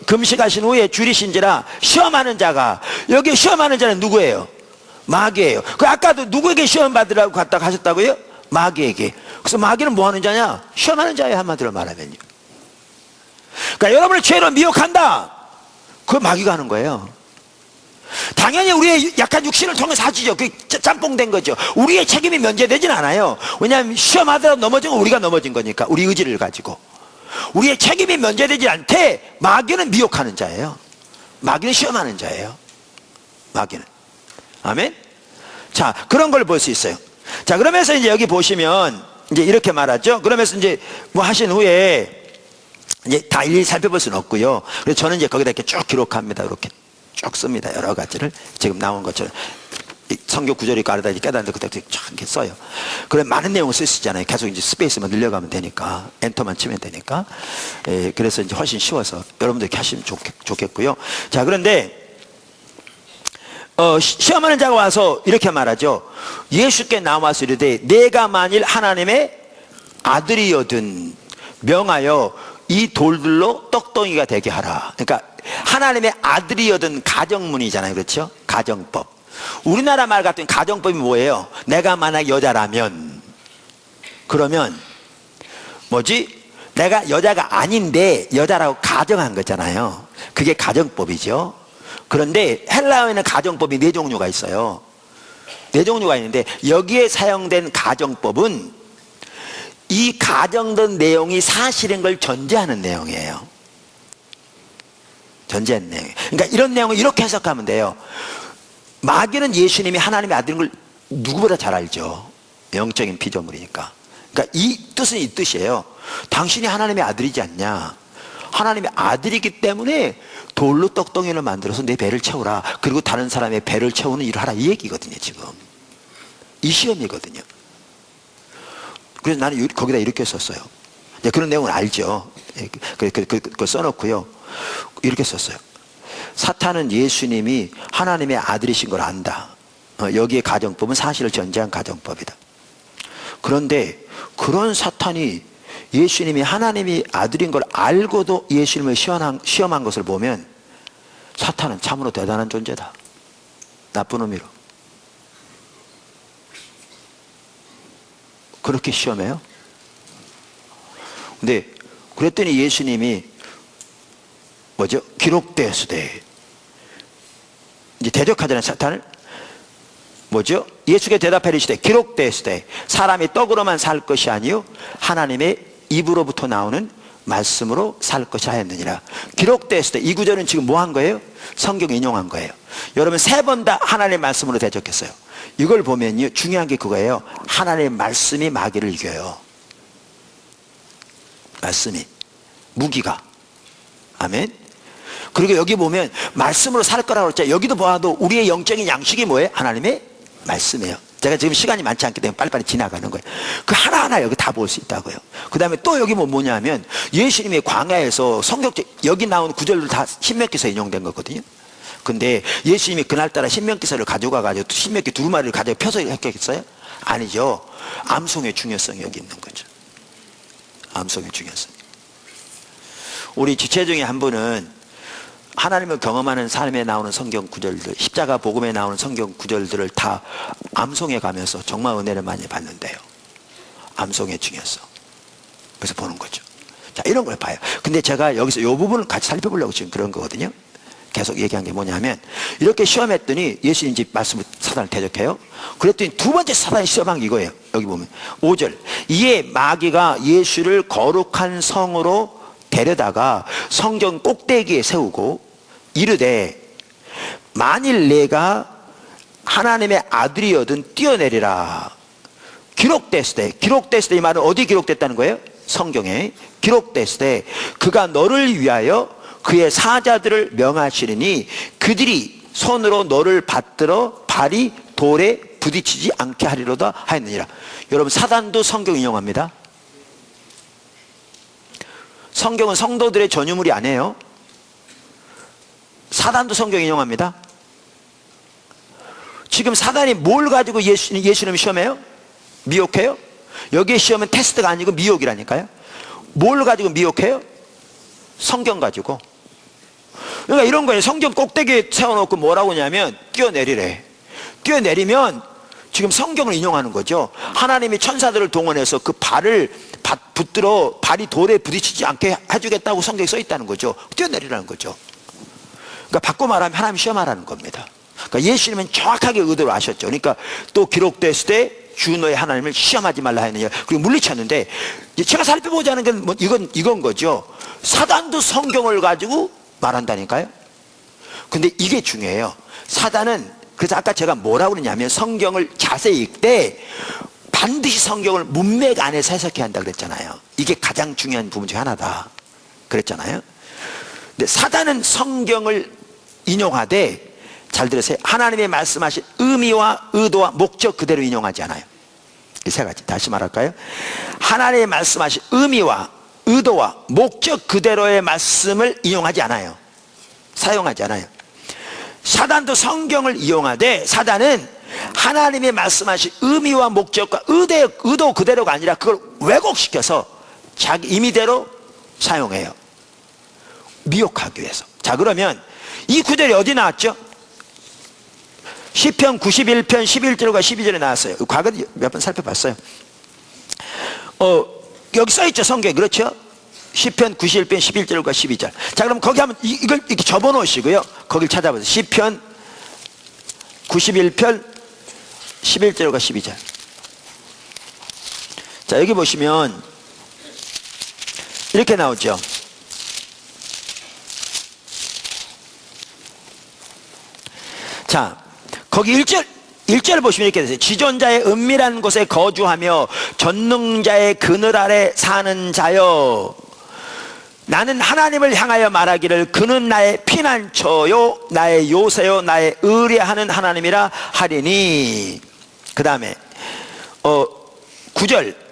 금식하신 후에 줄이신지라 시험하는 자가, 여기 시험하는 자는 누구예요? 마귀예요. 그 아까도 누구에게 시험 받으라고 갔다 가셨다고요? 마귀에게. 그래서 마귀는 뭐 하는 자냐? 시험하는 자예요, 한마디로 말하면요. 그러니까 여러분을 죄로 미혹한다, 그거 마귀가 하는 거예요. 당연히 우리의 약한 육신을 통해서 하시죠. 그게 짬뽕된 거죠. 우리의 책임이 면제되진 않아요. 왜냐하면 시험하더라도 넘어진 건 우리가 넘어진 거니까, 우리 의지를 가지고. 우리의 책임이 면제되지 않되 마귀는 미혹하는 자예요. 마귀는 시험하는 자예요. 마귀는. 아멘. 자, 그런 걸 볼 수 있어요. 자, 그러면서 이제 여기 보시면 이제 이렇게 말하죠. 그러면서 이제 뭐 하신 후에 이제 다 일일이 살펴볼 수는 없고요. 그래서 저는 이제 거기다 이렇게 쭉 기록합니다. 이렇게 쭉 씁니다. 여러 가지를 지금 나온 것처럼 성경 구절이 있고 아래다 깨닫는데 그때 쫙 이렇게 써요. 그래 많은 내용을 쓰시잖아요. 계속 이제 스페이스만 늘려가면 되니까, 엔터만 치면 되니까. 예, 그래서 이제 훨씬 쉬워서 여러분들 이렇게 하시면 좋겠고요. 자, 그런데 시험하는 자가 와서 이렇게 말하죠. 예수께 나와서 이르되 내가 만일 하나님의 아들이거든 명하여 이 돌들로 떡덩이가 되게 하라. 그러니까 하나님의 아들이거든 가정문이잖아요. 그렇죠? 가정법. 우리나라 말 같은 가정법이 뭐예요? 내가 만약 여자라면, 그러면 뭐지? 내가 여자가 아닌데 여자라고 가정한 거잖아요. 그게 가정법이죠. 그런데 헬라어에는 가정법이 4종류가 있어요. 4종류가 있는데 여기에 사용된 가정법은 이 가정된 내용이 사실인 걸 전제하는 내용이에요. 전제하는 내용. 그러니까 이런 내용을 이렇게 해석하면 돼요. 마귀는 예수님이 하나님의 아들인 걸 누구보다 잘 알죠. 영적인 피조물이니까. 그러니까 이 뜻은 이 뜻이에요. 당신이 하나님의 아들이지 않냐. 하나님의 아들이기 때문에 돌로 떡덩이를 만들어서 내 배를 채우라. 그리고 다른 사람의 배를 채우는 일을 하라. 이 얘기거든요, 지금. 이 시험이거든요. 그래서 나는 거기다 이렇게 썼어요. 그런 내용은 알죠. 그걸 써놓고요. 이렇게 썼어요. 사탄은 예수님이 하나님의 아들이신 걸 안다. 여기에 가정법은 사실을 전제한 가정법이다. 그런데 그런 사탄이 예수님이 하나님이 아들인 걸 알고도 예수님을 시험한 것을 보면 사탄은 참으로 대단한 존재다. 나쁜 의미로. 그렇게 시험해요. 근데 그랬더니 예수님이 뭐죠? 기록되었으되, 이제 대적하잖아요, 사탄을. 뭐죠? 예수께 대답하여 이르시되 기록되었으되 사람이 떡으로만 살 것이 아니요 하나님의 입으로부터 나오는 말씀으로 살 것이 하였느니라. 기록되었으되, 이 구절은 지금 뭐 한 거예요? 성경 인용한 거예요. 여러분 3번 다 하나님의 말씀으로 대적했어요. 이걸 보면요, 중요한 게 그거예요. 하나님의 말씀이 마귀를 이겨요. 말씀이, 무기가. 아멘. 그리고 여기 보면 말씀으로 살 거라고 그랬죠. 여기도 봐도 우리의 영적인 양식이 뭐예요? 하나님의 말씀이에요. 제가 지금 시간이 많지 않기 때문에 빨리빨리 지나가는 거예요. 그 하나하나 여기 다 볼 수 있다고요. 그 다음에 또 여기 뭐냐면 예수님이 광야에서 성경적 여기 나온 구절들 다 신명기서 인용된 거거든요. 근데 예수님이 그날따라 신명기서를 가져가가지고 신명기 두루마리를 가지고 펴서 했겠어요? 아니죠. 암송의 중요성이 여기 있는 거죠. 암송의 중요성. 우리 지체 중에 한 분은 하나님을 경험하는 삶에 나오는 성경 구절들, 십자가 복음에 나오는 성경 구절들을 다 암송해 가면서 정말 은혜를 많이 받는데요. 암송의 중요성. 그래서 보는 거죠. 자, 이런 걸 봐요. 근데 제가 여기서 이 부분을 같이 살펴보려고 지금 그런 거거든요. 계속 얘기한 게 뭐냐면, 이렇게 시험했더니 예수님 집 말씀을 사단을 대적해요. 그랬더니 두 번째 사단이 시험한 게 이거예요. 여기 보면 5절, 이에 마귀가 예수를 거룩한 성으로 데려다가 성전 꼭대기에 세우고 이르되 만일 내가 하나님의 아들이여든 뛰어내리라. 기록됐을 때, 기록됐을 때 이 말은 어디 기록됐다는 거예요? 성경에 기록됐을 때 그가 너를 위하여 그의 사자들을 명하시리니 그들이 손으로 너를 받들어 발이 돌에 부딪히지 않게 하리로다 하였느니라. 여러분, 사단도 성경 인용합니다. 성경은 성도들의 전유물이 아니에요. 사단도 성경 인용합니다. 지금 사단이 뭘 가지고 예수님 시험해요? 미혹해요? 여기에 시험은 테스트가 아니고 미혹이라니까요. 뭘 가지고 미혹해요? 성경 가지고. 그러니까 이런 거예요. 성경 꼭대기에 세워놓고 뭐라고 하냐면 뛰어내리래. 뛰어내리면 지금 성경을 인용하는 거죠. 하나님이 천사들을 동원해서 그 발을 붙들어 발이 돌에 부딪히지 않게 해주겠다고 성경에 써 있다는 거죠. 뛰어내리라는 거죠. 그러니까 바꿔 말하면 하나님 시험하라는 겁니다. 그러니까 예수님은 정확하게 의도를 아셨죠. 그러니까 또 기록됐을 때 주 너의 하나님을 시험하지 말라 했느냐. 그리고 물리쳤는데, 제가 살펴보자는 건 뭐 이건 거죠. 사단도 성경을 가지고 말한다니까요. 근데 이게 중요해요. 사단은, 그래서 아까 제가 뭐라고 그러냐면 성경을 자세히 읽되 반드시 성경을 문맥 안에서 해석해야 한다 그랬잖아요. 이게 가장 중요한 부분 중 하나다 그랬잖아요. 근데 사단은 성경을 인용하되, 잘 들으세요. 하나님의 말씀하신 의미와 의도와 목적 그대로 인용하지 않아요. 이 세 가지 다시 말할까요? 하나님의 말씀하신 의미와 의도와 목적 그대로의 말씀을 인용하지 않아요. 사용하지 않아요. 사단도 성경을 이용하되, 사단은 하나님의 말씀하신 의미와 목적과 의도 그대로가 아니라 그걸 왜곡시켜서 자기 임의대로 사용해요. 미혹하기 위해서. 자, 그러면 이 구절이 어디 나왔죠? 시편 91편 11절과 12절에 나왔어요. 과거 몇 번 살펴봤어요. 여기 써있죠, 성경에. 그렇죠? 시편 91편 11절과 12절. 자, 그럼 거기 한번 이걸 이렇게 접어 놓으시고요. 거길 찾아보세요. 시편 91편 11절과 12절. 자, 여기 보시면 이렇게 나오죠. 자, 거기 1절 보시면 이렇게 되세요. 지존자의 은밀한 곳에 거주하며 전능자의 그늘 아래 사는 자여, 나는 하나님을 향하여 말하기를 그는 나의 피난처요 나의 요새요 나의 의뢰하는 하나님이라 하리니. 그 다음에 9절,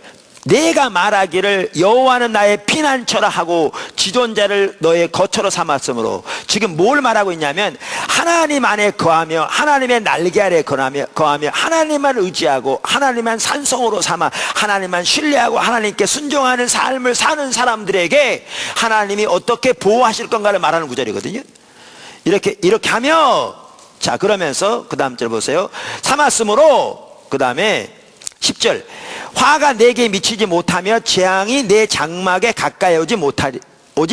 내가 말하기를 여호와는 나의 피난처라 하고 지존자를 너의 거처로 삼았으므로. 지금 뭘 말하고 있냐면 하나님 안에 거하며 하나님의 날개 아래 거하며 하나님만 의지하고 하나님만 산성으로 삼아 하나님만 신뢰하고 하나님께 순종하는 삶을 사는 사람들에게 하나님이 어떻게 보호하실 건가를 말하는 구절이거든요. 이렇게 하며, 자, 그러면서 그 다음 절 보세요. 삼았으므로, 그 다음에 10절, 화가 내게 미치지 못하며 재앙이 내 장막에 가까이 오지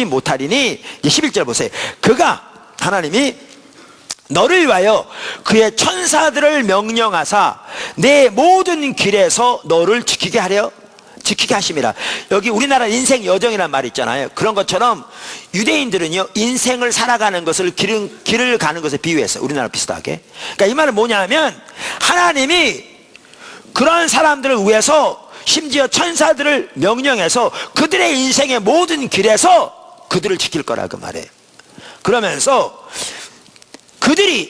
못하리니. 이제 11절 보세요. 그가, 하나님이 너를 위하여 그의 천사들을 명령하사 내 모든 길에서 너를 지키게 하심이라. 여기 우리나라 인생 여정이란 말 있잖아요. 그런 것처럼 유대인들은요, 인생을 살아가는 것을 길을 가는 것에 비유했어요. 우리나라 비슷하게. 그러니까 이 말은 뭐냐면 하나님이 그런 사람들을 위해서 심지어 천사들을 명령해서 그들의 인생의 모든 길에서 그들을 지킬 거라, 그 말이에요. 그러면서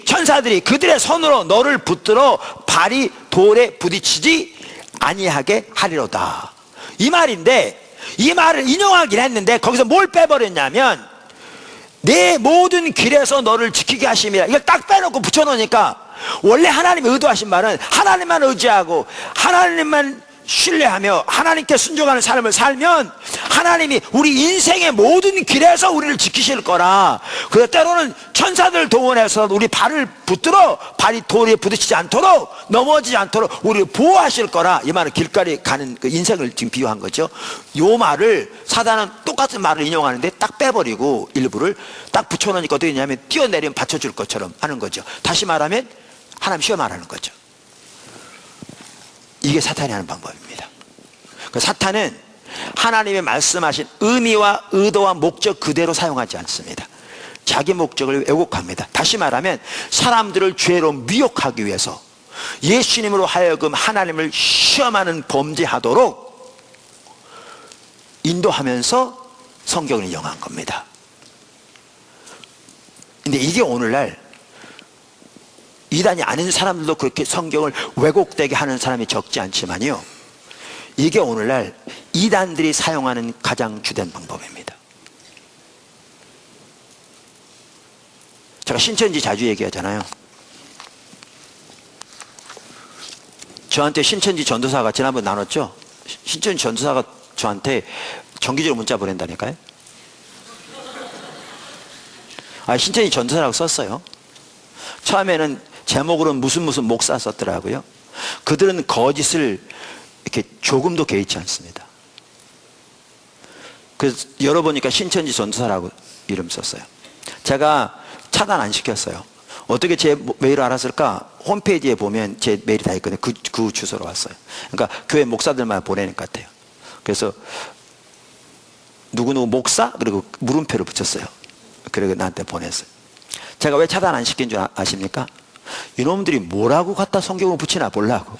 천사들이 그들의 손으로 너를 붙들어 발이 돌에 부딪히지 아니하게 하리로다. 이 말인데, 이 말을 인용하긴 했는데 거기서 뭘 빼버렸냐면 내 모든 길에서 너를 지키게 하심이라. 이걸 딱 빼놓고 붙여놓으니까 원래 하나님이 의도하신 말은 하나님만 의지하고 하나님만 신뢰하며 하나님께 순종하는 삶을 살면 하나님이 우리 인생의 모든 길에서 우리를 지키실 거라. 그래서 때로는 천사들 동원해서 우리 발을 붙들어 발이 돌에 부딪히지 않도록, 넘어지지 않도록 우리를 보호하실 거라. 이 말은 길거리 가는 그 인생을 지금 비유한 거죠. 이 말을 사단은 똑같은 말을 인용하는데 딱 빼버리고 일부를 딱 붙여놓으니까 어떻게 되냐면 뛰어내리면 받쳐줄 것처럼 하는 거죠. 다시 말하면 하나님 시험하라는 거죠. 이게 사탄이 하는 방법입니다. 그 사탄은 하나님의 말씀하신 의미와 의도와 목적 그대로 사용하지 않습니다. 자기 목적을 왜곡합니다. 다시 말하면 사람들을 죄로 미혹하기 위해서 예수님으로 하여금 하나님을 시험하는, 범죄하도록 인도하면서 성경을 인용한 겁니다. 근데 이게 오늘날 이단이 아닌 사람들도 그렇게 성경을 왜곡되게 하는 사람이 적지 않지만요, 이게 오늘날 이단들이 사용하는 가장 주된 방법입니다. 제가 신천지 자주 얘기하잖아요. 저한테 신천지 전도사가 지난번 나눴죠. 신천지 전도사가 저한테 정기적으로 문자 보낸다니까요. 신천지 전도사라고 썼어요. 처음에는 제목으로는 무슨 목사 썼더라고요. 그들은 거짓을 이렇게 조금도 개의치 않습니다. 그래서 열어보니까 신천지 전도사라고 이름 썼어요. 제가 차단 안 시켰어요. 어떻게 제 메일을 알았을까? 홈페이지에 보면 제 메일이 다 있거든요. 그 주소로 왔어요. 그러니까 교회 목사들만 보내는 것 같아요. 그래서 누구누구 목사? 그리고 물음표를 붙였어요. 그리고 나한테 보냈어요. 제가 왜 차단 안 시킨 줄 아십니까? 이놈들이 뭐라고 갖다 성경을 붙이나 보려고.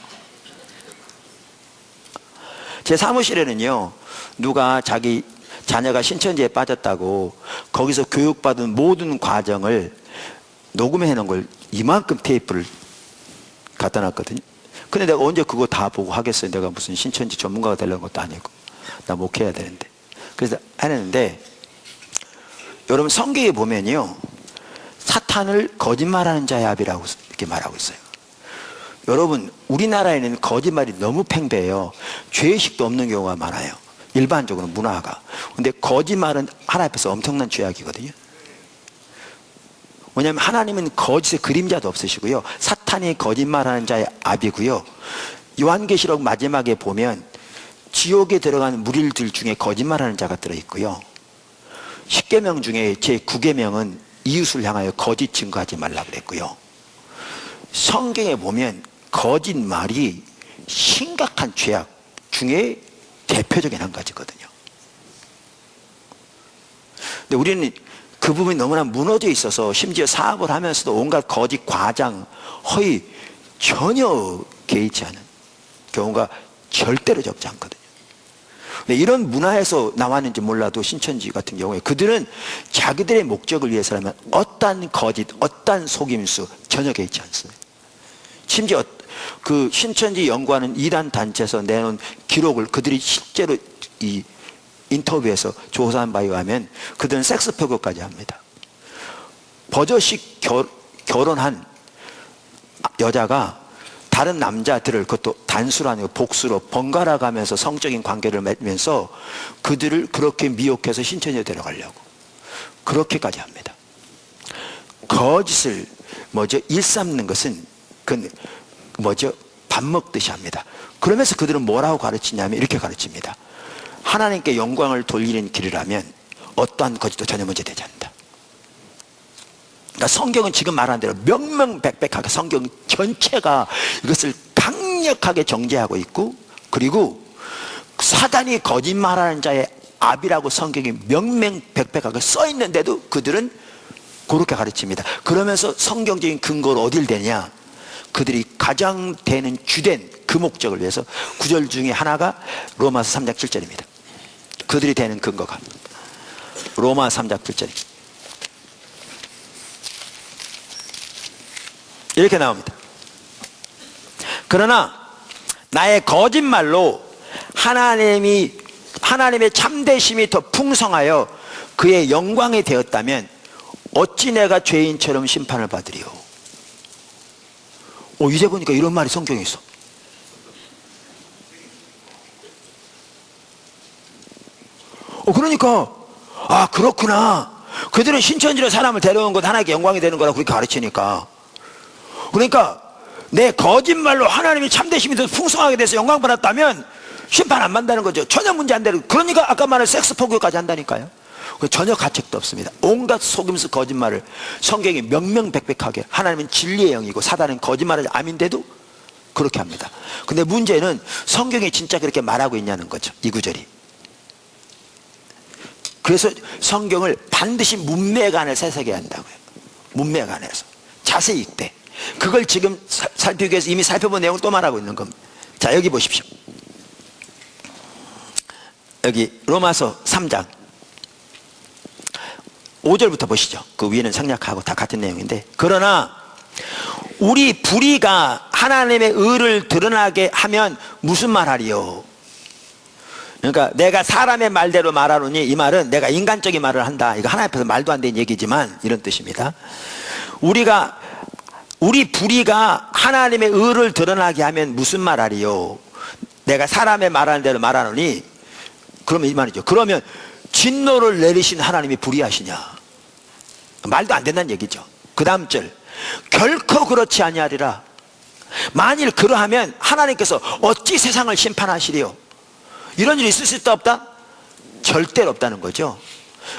제 사무실에는요, 누가 자기 자녀가 신천지에 빠졌다고 거기서 교육받은 모든 과정을 녹음해 놓은 걸 이만큼 테이프를 갖다 놨거든요. 근데 내가 언제 그거 다 보고 하겠어요? 내가 무슨 신천지 전문가가 되려는 것도 아니고 나 목회해야 되는데. 그래서 안 했는데, 여러분 성경에 보면요, 사탄을 거짓말하는 자의 아비라고 이렇게 말하고 있어요. 여러분 우리나라에는 거짓말이 너무 팽배해요. 죄의식도 없는 경우가 많아요. 일반적으로 문화가. 근데 거짓말은 하나님 앞에서 엄청난 죄악이거든요. 왜냐하면 하나님은 거짓의 그림자도 없으시고요, 사탄이 거짓말하는 자의 아비고요. 요한계시록 마지막에 보면 지옥에 들어가는 무리들 중에 거짓말하는 자가 들어있고요, 10계명 중에 제 9계명은 이웃을 향하여 거짓 증거하지 말라 그랬고요. 성경에 보면 거짓말이 심각한 죄악 중에 대표적인 한 가지거든요. 근데 우리는 그 부분이 너무나 무너져 있어서 심지어 사업을 하면서도 온갖 거짓, 과장, 허위 전혀 개의치 않은 경우가 절대로 적지 않거든요. 근데 이런 문화에서 나왔는지 몰라도 신천지 같은 경우에 그들은 자기들의 목적을 위해서라면 어떠한 거짓, 어떠한 속임수 전혀 개의치 않습니다. 심지어 그 신천지 연구하는 이단 단체에서 내놓은 기록을 그들이 실제로 이 인터뷰에서 조사한 바에 의하면 그들은 섹스 포교까지 합니다. 버젓이 결혼한 여자가 다른 남자들을, 그것도 단수로 아니고 복수로 번갈아 가면서 성적인 관계를 맺으면서 그들을 그렇게 미혹해서 신천지에 데려가려고 그렇게까지 합니다. 거짓을 일삼는 것은 밥 먹듯이 합니다. 그러면서 그들은 뭐라고 가르치냐면 이렇게 가르칩니다. 하나님께 영광을 돌리는 길이라면 어떠한 거짓도 전혀 문제되지 않는다. 그러니까 성경은 지금 말한 대로 명명백백하게 성경 전체가 이것을 강력하게 정죄하고 있고, 그리고 사단이 거짓말하는 자의 압이라고 성경이 명명백백하게 써 있는데도 그들은 그렇게 가르칩니다. 그러면서 성경적인 근거로 어딜 대냐? 그들이 가장 되는 주된 그 목적을 위해서 구절 중에 하나가 로마서 3장 7절입니다. 그들이 되는 근거가 로마 3장 7절입니다. 이렇게 나옵니다. 그러나 나의 거짓말로 하나님의 참되심이 더 풍성하여 그의 영광이 되었다면 어찌 내가 죄인처럼 심판을 받으리요? 이제 보니까 이런 말이 성경에 있어. 그러니까 그렇구나. 그들은 신천지로 사람을 데려온 것 하나님께 영광이 되는 거라고 그렇게 가르치니까, 그러니까 내 거짓말로 하나님이 참되심이 더 풍성하게 돼서 영광 받았다면 심판 안 받는다는 거죠. 전혀 문제 안 되는. 그러니까 아까 말한 섹스 포교까지 한다니까요. 전혀 가책도 없습니다. 온갖 속임수 거짓말을 성경이 명명백백하게, 하나님은 진리의 영이고 사단은 거짓말의 암인데도 그렇게 합니다. 근데 문제는 성경이 진짜 그렇게 말하고 있냐는 거죠. 이 구절이. 그래서 성경을 반드시 문맥안을 새석여야 한다고요. 문맥안에서 자세히 읽되, 그걸 지금 살피기 위해서 이미 살펴본 내용을 또 말하고 있는 겁니다. 자, 여기 보십시오. 여기 로마서 3장 5절부터 보시죠. 그 위에는 생략하고 다 같은 내용인데, 그러나 우리 불의가 하나님의 의를 드러나게 하면 무슨 말하리요? 그러니까 내가 사람의 말대로 말하노니, 이 말은 내가 인간적인 말을 한다. 이거 하나님 앞에서 말도 안 되는 얘기지만 이런 뜻입니다. 우리 불의가 하나님의 의를 드러나게 하면 무슨 말하리요? 내가 사람의 말하는 대로 말하노니, 그러면 이 말이죠. 그러면 진노를 내리신 하나님이 불의하시냐? 말도 안 된다는 얘기죠. 그 다음 절, 결코 그렇지 아니하리라. 만일 그러하면 하나님께서 어찌 세상을 심판하시리요? 이런 일이 있을 수 있다 없다? 절대로 없다는 거죠.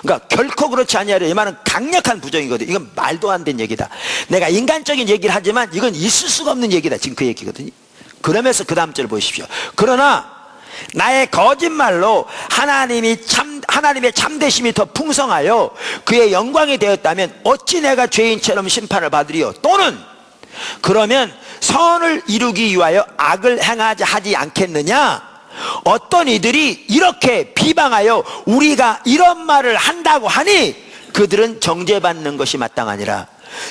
그러니까 결코 그렇지 아니하리라, 이 말은 강력한 부정이거든요. 이건 말도 안 되는 얘기다. 내가 인간적인 얘기를 하지만 이건 있을 수가 없는 얘기다. 지금 그 얘기거든요. 그러면서 그 다음 절 보십시오. 그러나 나의 거짓말로 하나님의 참되심이 더 풍성하여 그의 영광이 되었다면 어찌 내가 죄인처럼 심판을 받으리요? 또는 그러면 선을 이루기 위하여 악을 하지 않겠느냐? 어떤 이들이 이렇게 비방하여 우리가 이런 말을 한다고 하니 그들은 정죄받는 것이 마땅하니라.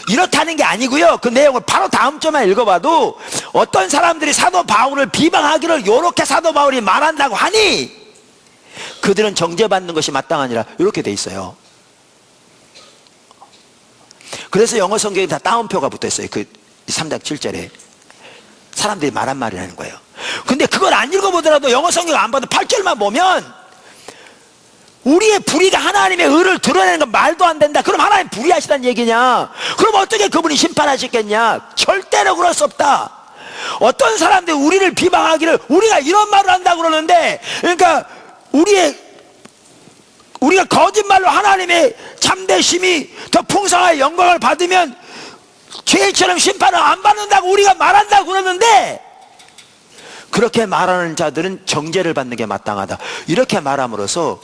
이렇다는 게 아니고요. 그 내용을 바로 다음 절만 읽어봐도 어떤 사람들이 사도 바울을 비방하기를 이렇게 사도 바울이 말한다고 하니 그들은 정죄받는 것이 마땅하니라, 이렇게 돼 있어요. 그래서 영어 성경에 다 따옴표가 붙어 있어요. 그 3장 7절에 사람들이 말한 말이라는 거예요. 근데 그걸 안 읽어보더라도 영어 성경 안 봐도 8절만 보면 우리의 불의가 하나님의 의를 드러내는 건 말도 안 된다. 그럼 하나님 불의하시다는 얘기냐? 그럼 어떻게 그분이 심판하시겠냐? 절대로 그럴 수 없다. 어떤 사람들이 우리를 비방하기를 우리가 이런 말을 한다고 그러는데, 그러니까 우리가 거짓말로 하나님의 참되심이 더 풍성한 영광을 받으면 죄인처럼 심판을 안 받는다고 우리가 말한다고 그러는데, 그렇게 말하는 자들은 정죄를 받는 게 마땅하다. 이렇게 말함으로써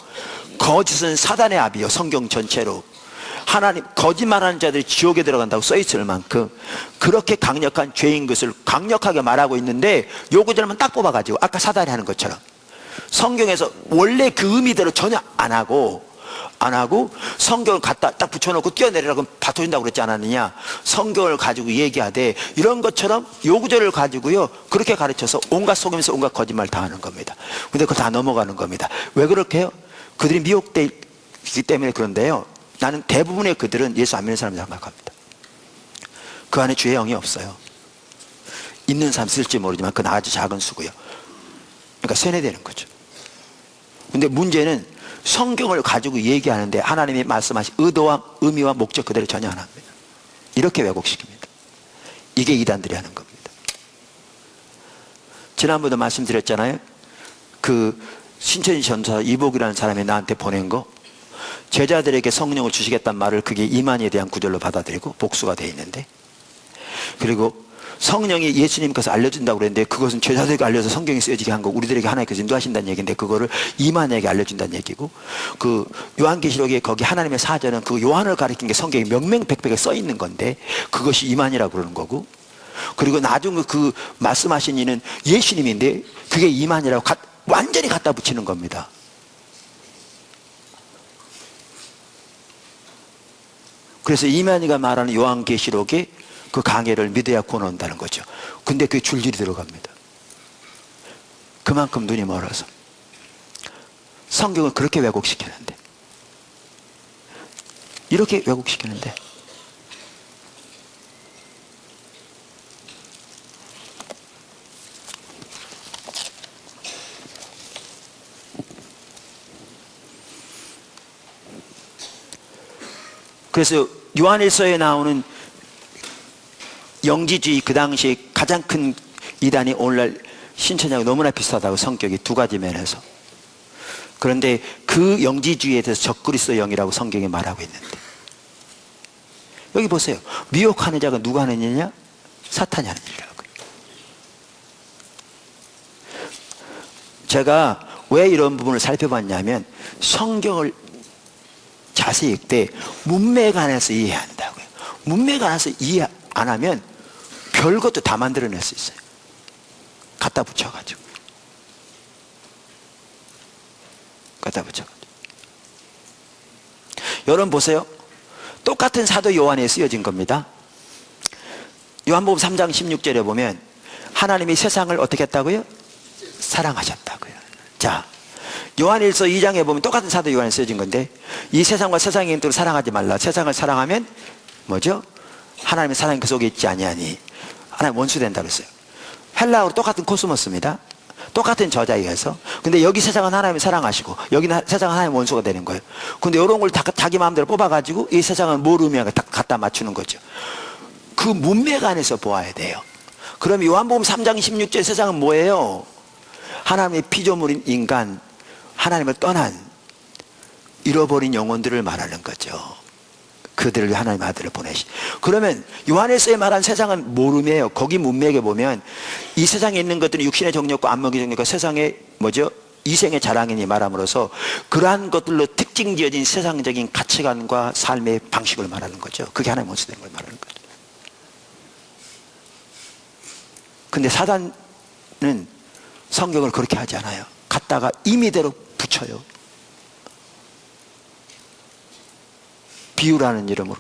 거짓은 사단의 압이요, 성경 전체로. 하나님, 거짓말하는 자들이 지옥에 들어간다고 써있을 만큼 그렇게 강력한 죄인 것을 강력하게 말하고 있는데, 요 구절만 딱 뽑아가지고 아까 사단이 하는 것처럼 성경에서 원래 그 의미대로 전혀 안 하고 성경을 갖다 딱 붙여놓고 뛰어내리라고 받쳐준다고 그랬지 않았느냐. 성경을 가지고 얘기하되 이런 것처럼 요 구절을 가지고요 그렇게 가르쳐서 온갖 속임수, 온갖 거짓말 다 하는 겁니다. 근데 그거 다 넘어가는 겁니다. 왜 그렇게 해요? 그들이 미혹되기 때문에 그런데요, 나는 대부분의 그들은 예수 안 믿는 사람이라고 생각합니다. 그 안에 주의 영이 없어요. 있는 사람 쓸지 모르지만 그건 아주 작은 수고요. 그러니까 세뇌되는 거죠. 근데 문제는 성경을 가지고 얘기하는데 하나님이 말씀하신 의도와 의미와 목적 그대로 전혀 안 합니다. 이렇게 왜곡시킵니다. 이게 이단들이 하는 겁니다. 지난번에도 말씀드렸잖아요. 그 신천지 전사 이복이라는 사람이 나한테 보낸 거, 제자들에게 성령을 주시겠다는 말을 그게 이만희에 대한 구절로 받아들이고 복수가 되어 있는데, 그리고 성령이 예수님께서 알려준다고 그랬는데 그것은 제자들에게 알려서 성경이 쓰여지게 한 거, 우리들에게 하나님께서 인도하신다는 얘기인데 그거를 이만희에게 알려준다는 얘기고, 그 요한계시록에 거기 하나님의 사전은 그 요한을 가리킨 게 성경에 명명백백에 써 있는 건데 그것이 이만희라고 그러는 거고, 그리고 나중에 그 말씀하신 이는 예수님인데 그게 이만희라고 완전히 갖다 붙이는 겁니다. 그래서 이만희가 말하는 요한계시록에 그 강해를 믿어야 구원 온다는 거죠. 근데 그게 줄줄이 들어갑니다. 그만큼 눈이 멀어서 성경을 그렇게 왜곡시키는데, 이렇게 왜곡시키는데, 그래서 요한일서에 나오는 영지주의, 그 당시에 가장 큰 이단이 오늘날 신천지하고 너무나 비슷하다고, 성격이 두 가지 면에서. 그런데 그 영지주의에 대해서 적그리스도 영이라고 성경이 말하고 있는데, 여기 보세요. 미혹하는 자가 누가 하는 일이냐? 사탄이 하는 일이라고요. 제가 왜 이런 부분을 살펴봤냐면, 성경을 자세히 읽되 문맥에 관해서 이해해야 한다고요. 문맥에 관해서 이해 안 하면 별것도 다 만들어낼 수 있어요. 갖다 붙여가지고. 여러분 보세요. 똑같은 사도 요한에 쓰여진 겁니다. 요한복음 3장 16절에 보면 하나님이 세상을 어떻게 했다고요? 사랑하셨다고요. 자, 요한일서 2장에 보면 똑같은 사도 요한에 쓰여진 건데, 이 세상과 세상의 인들을 사랑하지 말라. 세상을 사랑하면 뭐죠? 하나님의 사랑이 그 속에 있지 아니하니 하나님 원수 된다 그랬어요. 헬라어로 똑같은 코스모스입니다. 똑같은 저자이어서. 근데 여기 세상은 하나님을 사랑하시고 여기는 세상은 하나님의 원수가 되는 거예요. 근데 이런 걸 다 자기 마음대로 뽑아가지고 이 세상은 뭘 의미하고 딱 갖다 맞추는 거죠. 그 문맥 안에서 보아야 돼요. 그럼 요한복음 3장 16절 세상은 뭐예요? 하나님의 피조물인 인간, 하나님을 떠난 잃어버린 영혼들을 말하는 거죠. 그들을 위해 하나님의 아들을 보내신. 그러면 요한일서에 말한 세상은 모름이에요. 거기 문맥에 보면 이 세상에 있는 것들은 육신의 정욕과 안목의 정욕과 세상의 뭐죠? 이생의 자랑이니 말함으로써 그러한 것들로 특징 지어진 세상적인 가치관과 삶의 방식을 말하는 거죠. 그게 하나님의 원수되는 걸 말하는 거죠. 근데 사단은 성경을 그렇게 하지 않아요. 갖다가 임의대로 붙여요. 비유라는 이름으로.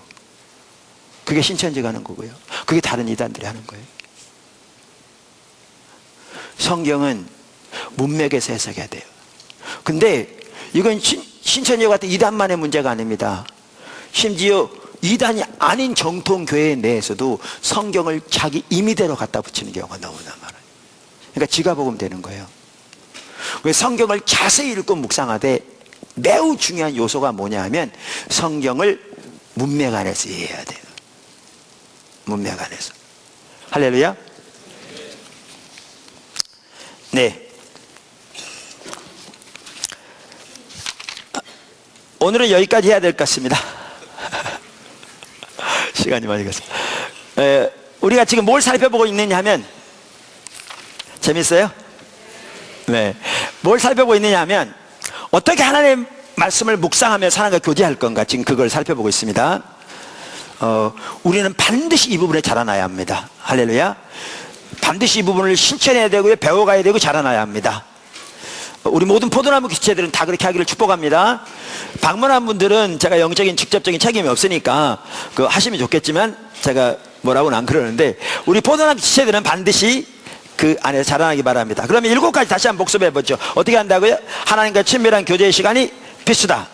그게 신천지가 하는 거고요. 그게 다른 이단들이 하는 거예요. 성경은 문맥에서 해석해야 돼요. 근데 이건 신천지 같은 이단만의 문제가 아닙니다. 심지어 이단이 아닌 정통교회 내에서도 성경을 자기 임의대로 갖다 붙이는 경우가 너무나 많아요. 그러니까 지가 복음 되는 거예요. 성경을 자세히 읽고 묵상하되 매우 중요한 요소가 뭐냐 하면 성경을 문맥 안에서 이해해야 돼요. 문맥 안에서. 할렐루야. 네. 오늘은 여기까지 해야 될 것 같습니다. 시간이 많이 갔습니다. 우리가 지금 뭘 살펴보고 있느냐 하면, 재밌어요? 네. 뭘 살펴보고 있느냐 하면 어떻게 하나님의 말씀을 묵상하며 사람과 교제할 건가 지금 그걸 살펴보고 있습니다. 우리는 반드시 이 부분에 자라나야 합니다. 할렐루야. 반드시 이 부분을 실천해야 되고요, 배워가야 되고 자라나야 합니다. 우리 모든 포도나무 기체들은 다 그렇게 하기를 축복합니다. 방문한 분들은 제가 영적인 직접적인 책임이 없으니까 그 하시면 좋겠지만 제가 뭐라고는 안 그러는데 우리 포도나무 기체들은 반드시 그 안에서 자라나기 바랍니다. 그러면 7가지 다시 한번 복습해 보죠. 어떻게 한다고요? 하나님과 친밀한 교제의 시간이 필수다.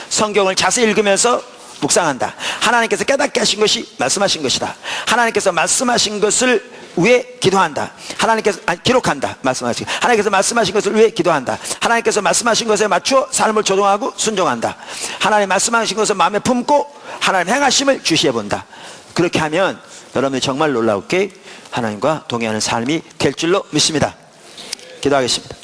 성경을 자세히 읽으면서 묵상한다. 하나님께서 깨닫게 하신 것이 말씀하신 것이다. 하나님께서 말씀하신 것을 위해 기도한다. 하나님께서 기록한다. 말씀하신 하나님께서 말씀하신 것을 위해 기도한다. 하나님께서 말씀하신 것에 맞추어 삶을 조정하고 순종한다. 하나님 말씀하신 것을 마음에 품고 하나님 행하심을 주시해 본다. 그렇게 하면 여러분이 정말 놀라웠게 하나님과 동행하는 삶이 될 줄로 믿습니다. 기도하겠습니다.